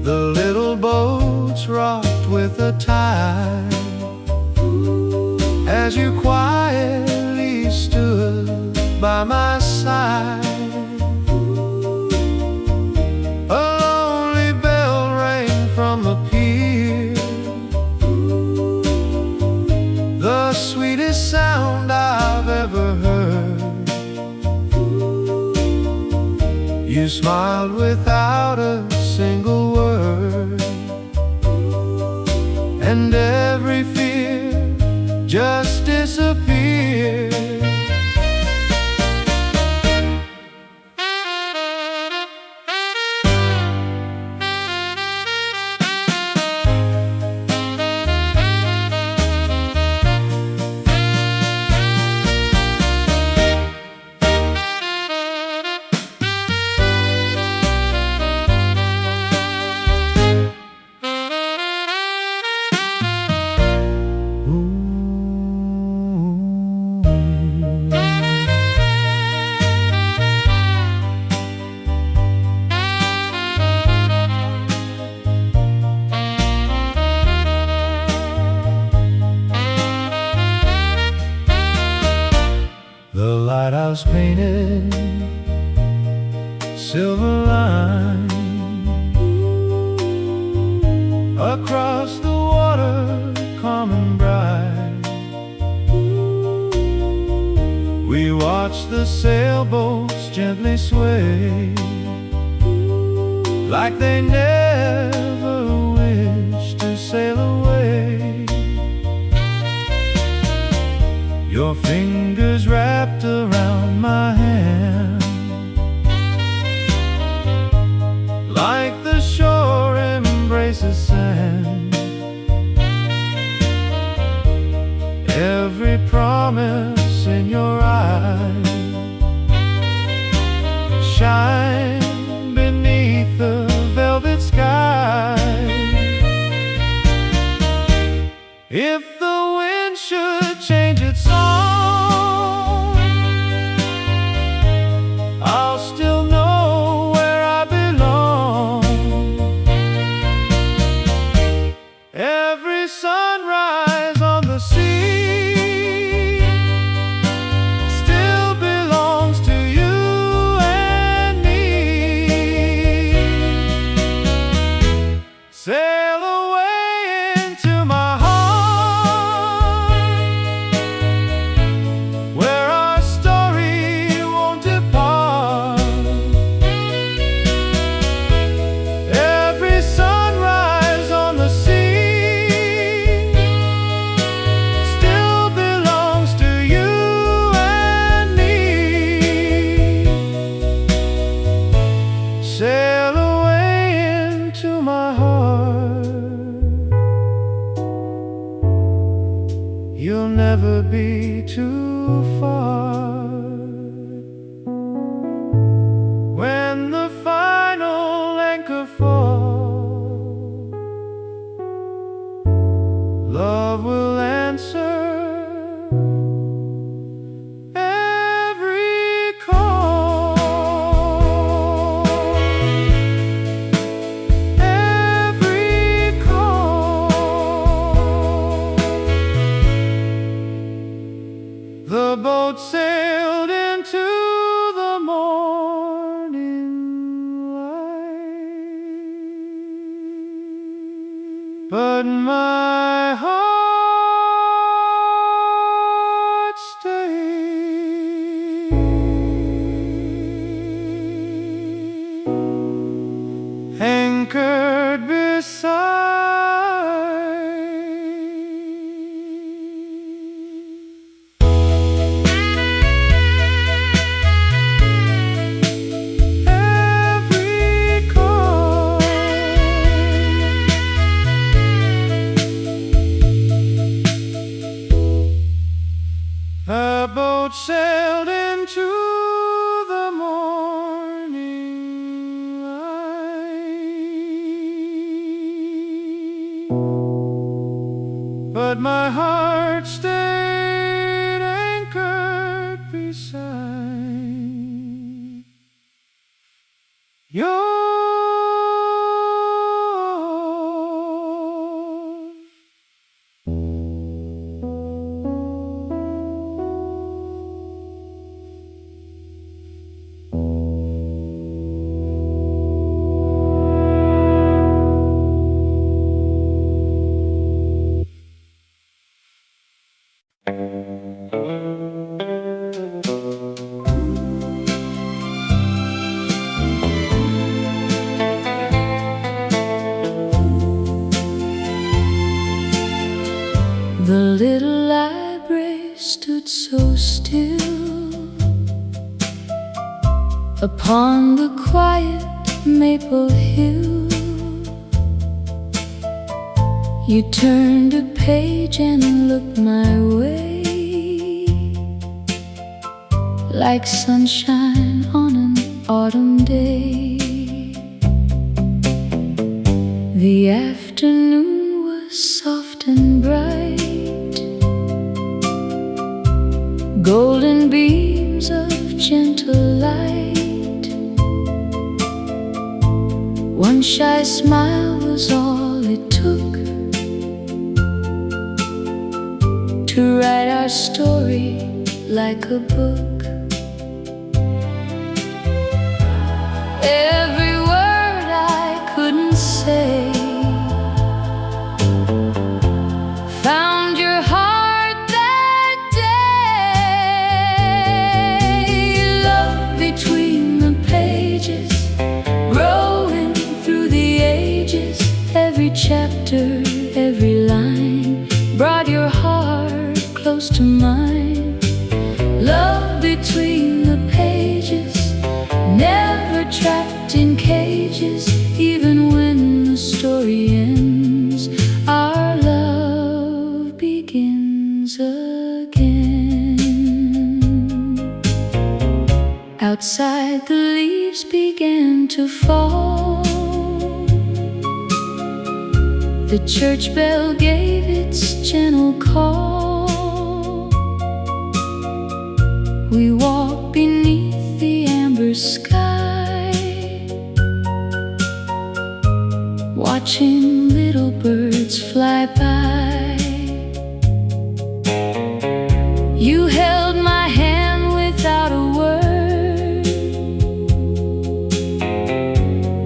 The little boats rocked with the tide as you quietly stood by my side. A lonely bell rang from the pier, the sweetest sound I've ever heard. You smiled without a single word, and every fear just disappeared. The lighthouse painted silver line across the water, calm and bright. We watched the sailboats gently sway, like they never wished to sail away. Your fingers wrapped around my hand, like the shore embraces sand. Every promise in your eyes shine beneath the velvet sky. If the wind should change its song, never be too far. When the final anchor falls, love will answer every call. Every call. The boat sailed into the morning light, but my heart stayed anchored beside. The boat sailed into the morning light, but my heart stayed anchored beside yours. The little library stood so still upon the quiet maple hill. You turned a page and looked my way, like sunshine on an autumn day. The afternoon was soft and bright, golden beams of gentle light. One shy smile was all it took to write our story like a book. Every word I couldn't say found your heart that day. Love between the pages, growing through the ages. Every chapter, every line brought your heart close to mine. Love between the pages, never trapped in cages. Even when the story ends, our love begins again. Outside, the leaves began to fall. The church bell gave its gentle call. We walked beneath the amber sky, watching little birds fly by. You held my hand without a word,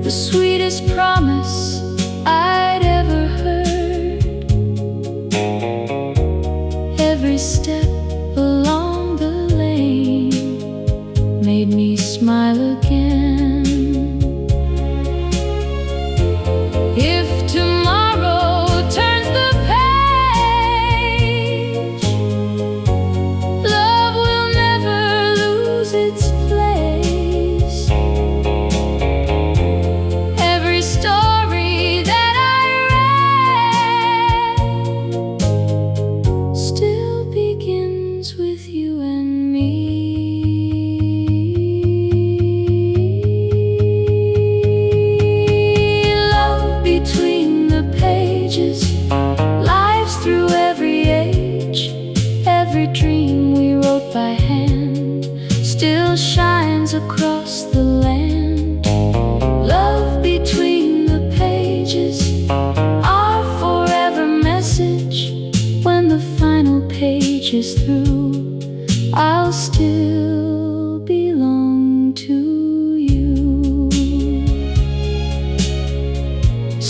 the sweetest promise I'd ever heard. Every step along the lane made me smile again. If tomorrow turns the page, love will never lose its place. Every star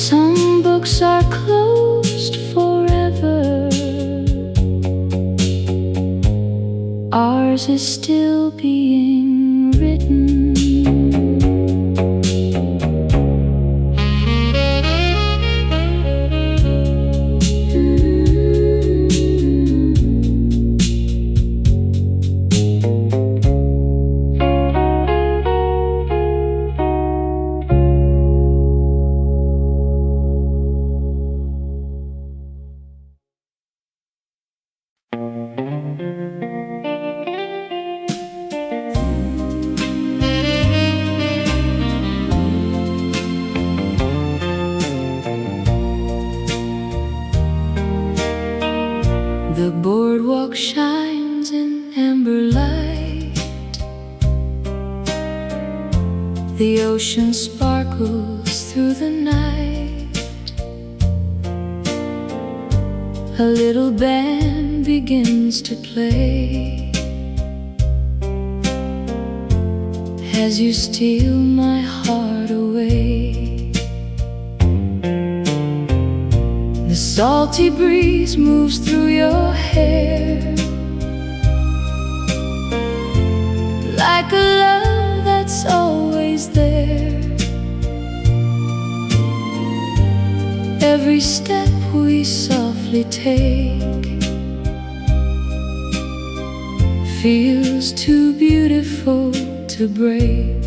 Some books are closed forever. Ours is still being written. The boardwalk shines in amber light. The ocean sparkles through the night. A little band begins to play as you steal my heart away. The salty breeze moves through your hair like a love that's always there. Every step we softly take feels too beautiful to break.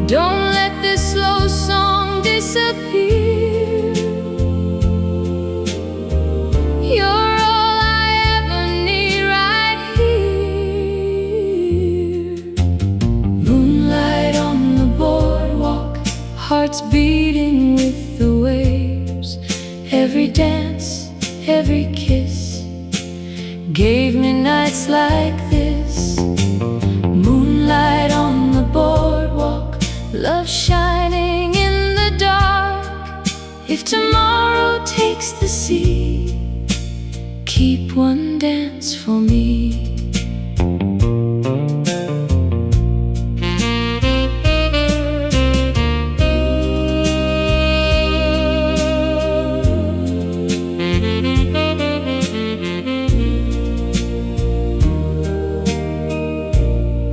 Don't let this slow song disappear. You're all I ever need right here. Moonlight on the boardwalk, hearts beating with the waves. Every dance, every kiss gave me nights like this. Moonlight on the boardwalk, love shining in the dark. If tomorrow takes the sea, keep one dance for me.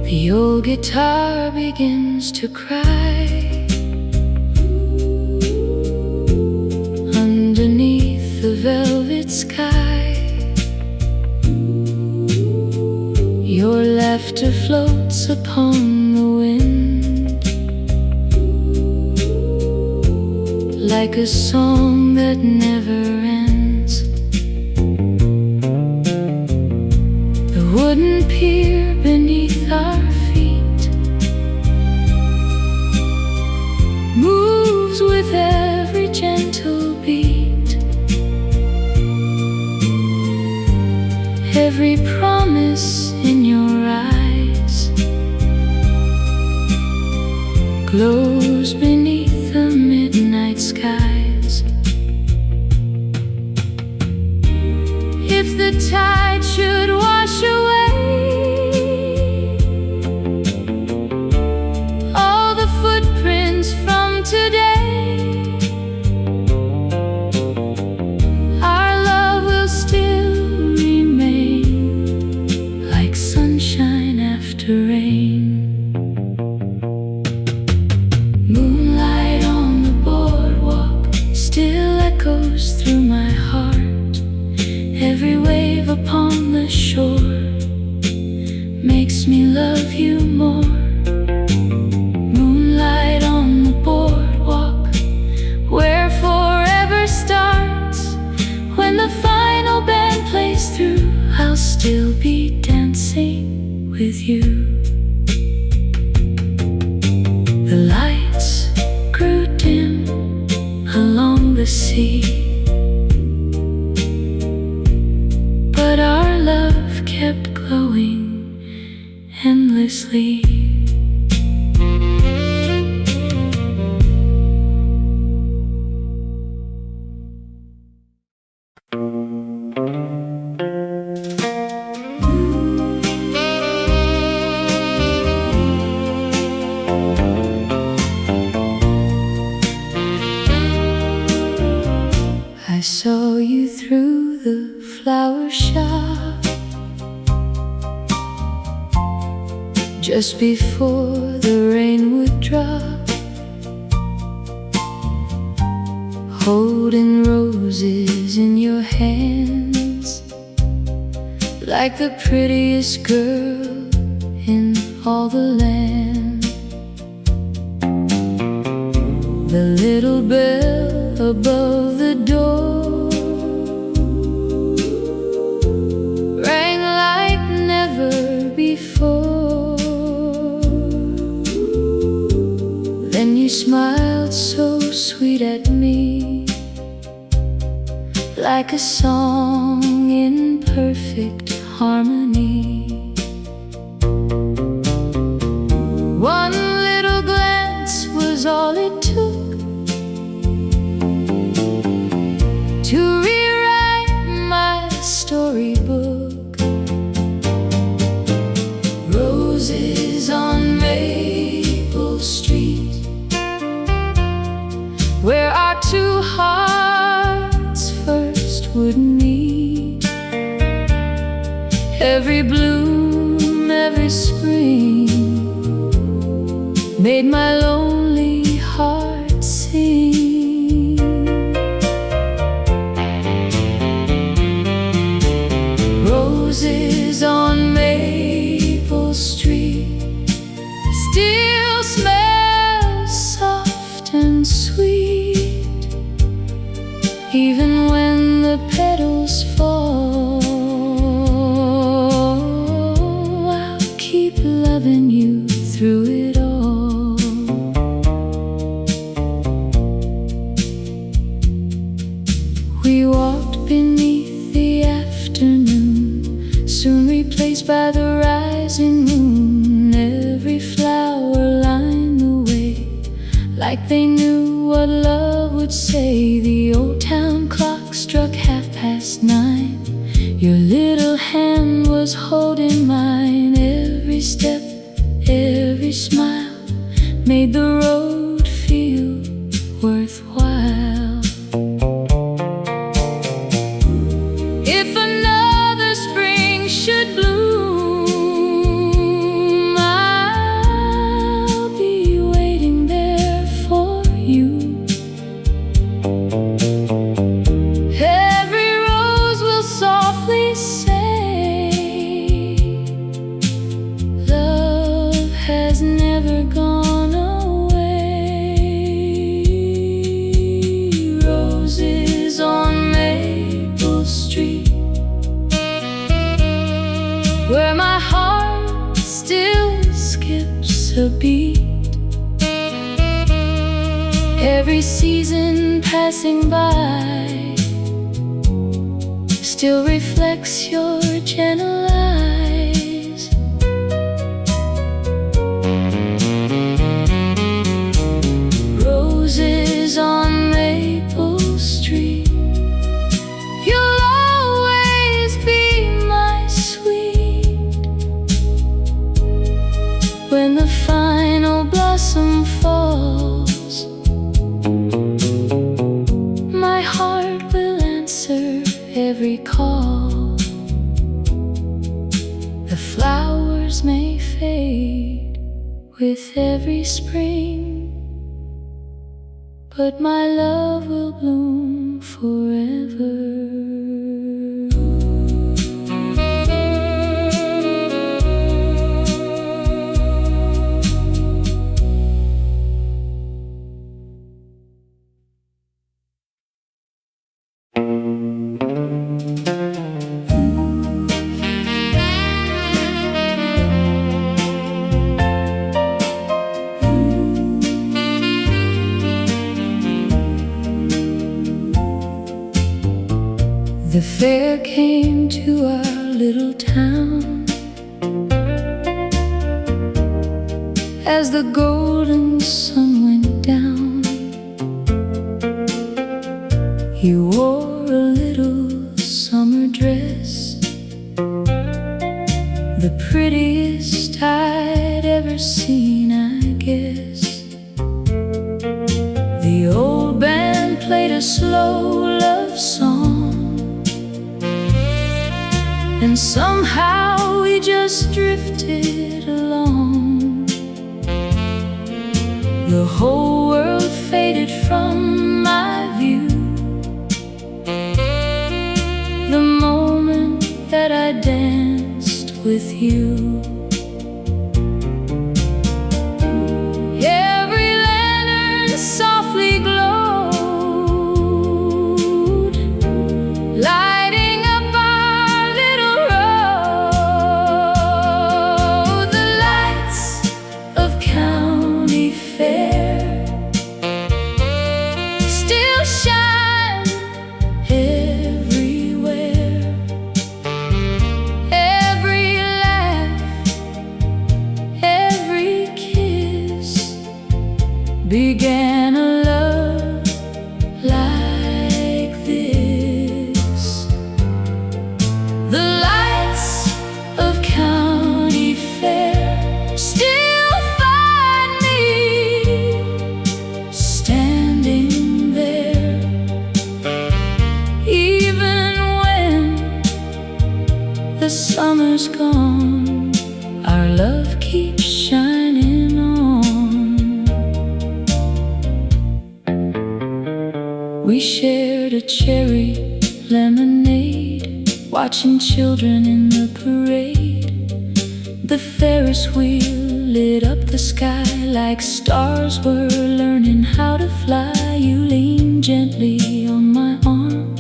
The old guitar begins to cry underneath the velvet sky. Your laughter floats upon the wind like a song that never ends. The wooden pier beneath our feet moves with every gentle beat. Every promise in your eyes glows beneath the midnight skies. If the tide should wash away all the footprints from today, our love will still remain like sunshine after rain. Moonlight on the boardwalk still echoes through my heart. Every wave upon the shore makes me love you more. Moonlight on the boardwalk, where forever starts. When the final band plays through, I'll still be dancing with you. The lights grew dim along the sea, but our love kept glowing endlessly. saw you through the flower shop just before the rain would drop, holding roses in your hands like the prettiest girl in all the land. The little bell above the door rang like never before. Then you smiled so sweet at me, like a song in perfect harmony. One little glance was all it took to rewrite my storybook. Roses on Maple Street, where our two hearts first would meet. Every bloom, every spring made my lonely heart sing. Roses on Maple Street still smell soft and sweet, even when the petals fall. I'll keep loving you through it all. We walked beneath the afternoon, soon replaced by the rising moon. Every flower lined the way, like they knew what love would say. The old town clock struck 9:30. Your little hand was holding mine. Every step, every smile made the road feel worthwhile. If another spring should bloom, I'll be waiting there for you. Every rose will softly say, love has never gone away. Roses on Maple Street, where my heart still skips a beat. Every season passing by still reflects your gentle eyes. Roses on Maple Street, you'll always be my sweet. When the final blossom falls, my heart will answer every call. The flowers may fade with every spring, but my love will bloom forever. The fair came to our little town as the golden sun went down. You wore a little summer dress, the prettiest I'd ever seen, I guess. The old band played a slow love song and somehow we just drifted along. The whole world faded from my view the moment that I danced with you. Every lantern softly glowed, lighting up our little road. The lights of County Fair still shine everywhere. Every laugh, every kiss began a love like this. The lights of County Fair still find me standing there, even when the summer's gone. Our love keeps shining on. We shared a cherry lemonade, watching children in the parade. The Ferris wheel lit up the sky like stars were learning how to fly. You leaned gently on my arm,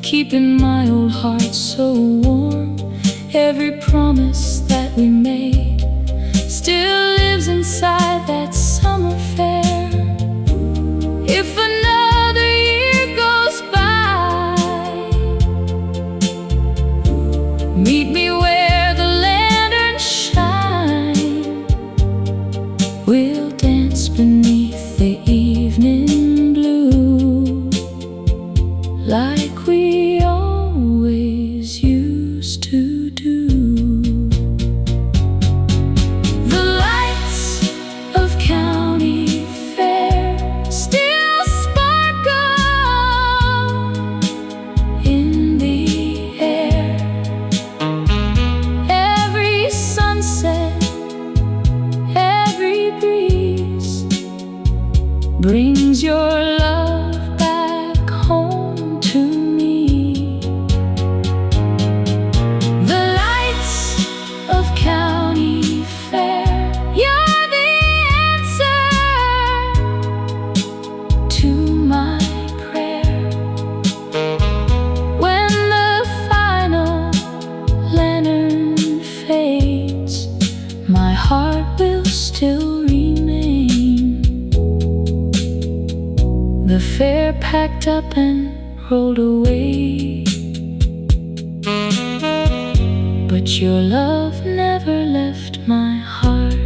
keeping my old heart so warm. Every promise that we made still lives inside that summer fair. If another year goes by, meet me where the lanterns shine. We'll dance beneath the evening blue like we always used to do. The lights of County Fair still sparkle in the air. Every sunset, every breeze brings your love back home to me. The lights of County Fair, you're the answer to my prayer. When the final lantern fades, my heart will still remain. The fair packed up and rolled away, but your love never left my heart.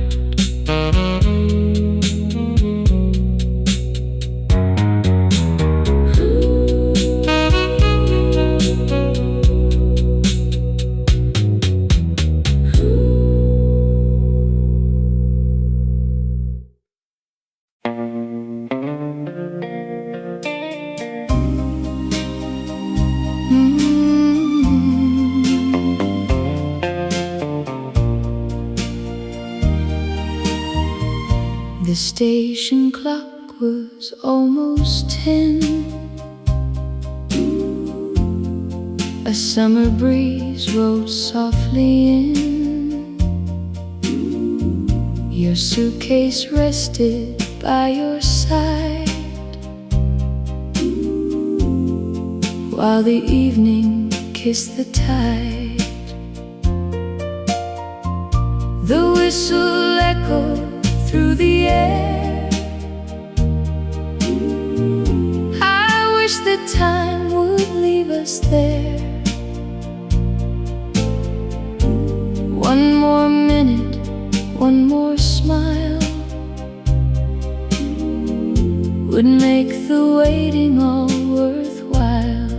The station clock was almost 10. A summer breeze rolled softly in. Your suitcase rested by your side, while the evening kissed the tide. The whistle echoed through the air. I wish that time would leave us there. One more minute, one more smile would make the waiting all worthwhile.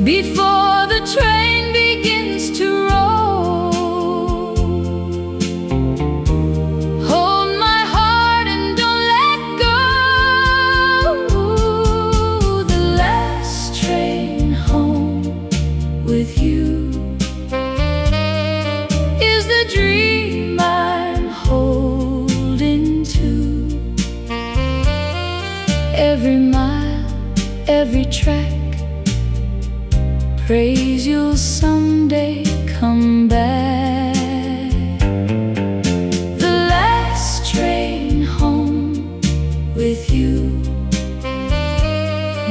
Before the train begins to roll, hold my heart and don't let go. The last train home every track prays you'll someday come back. The last train home with you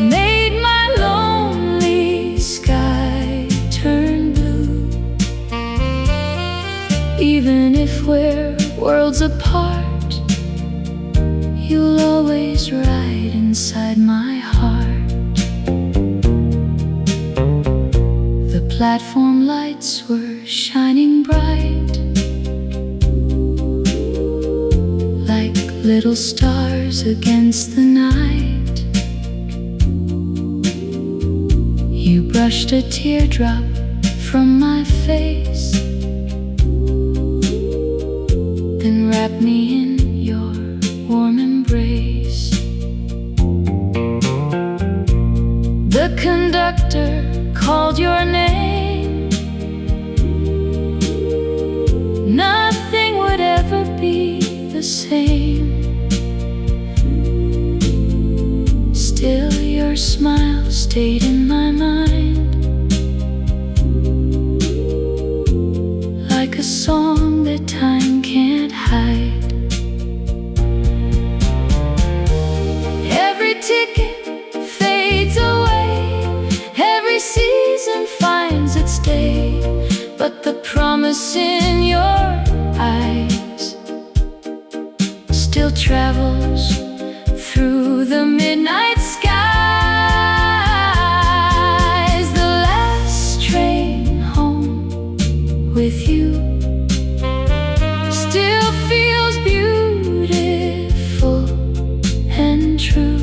made my lonely sky turn blue. Even if we're worlds apart, you'll always ride inside my heart. The platform lights were shining bright, like little stars against the night. You brushed a teardrop from my face, then wrapped me in your warm embrace. The conductor called your name. Nothing would ever be the same. Still your smile stayed in my mind, like a song that time can't hide. Every ticket fades away, every season finds its day, but the promise in your eyes still travels through the midnight skies. The last train home with you still feels beautiful and true.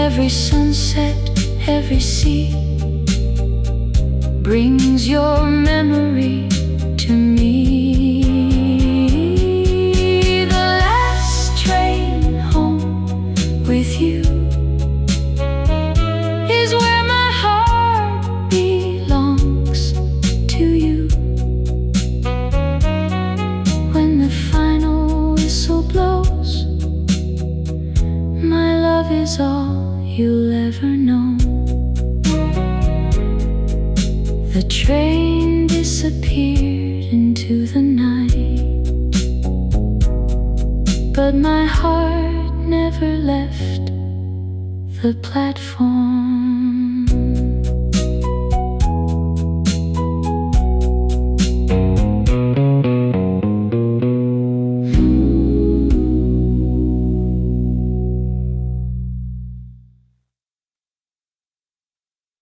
Every sunset, every sea brings your memory to me. The last train home with you is where my heart belongs to you. When the final whistle blows, my love is all you'll ever know. The train disappeared into the night, but my heart never left the platform.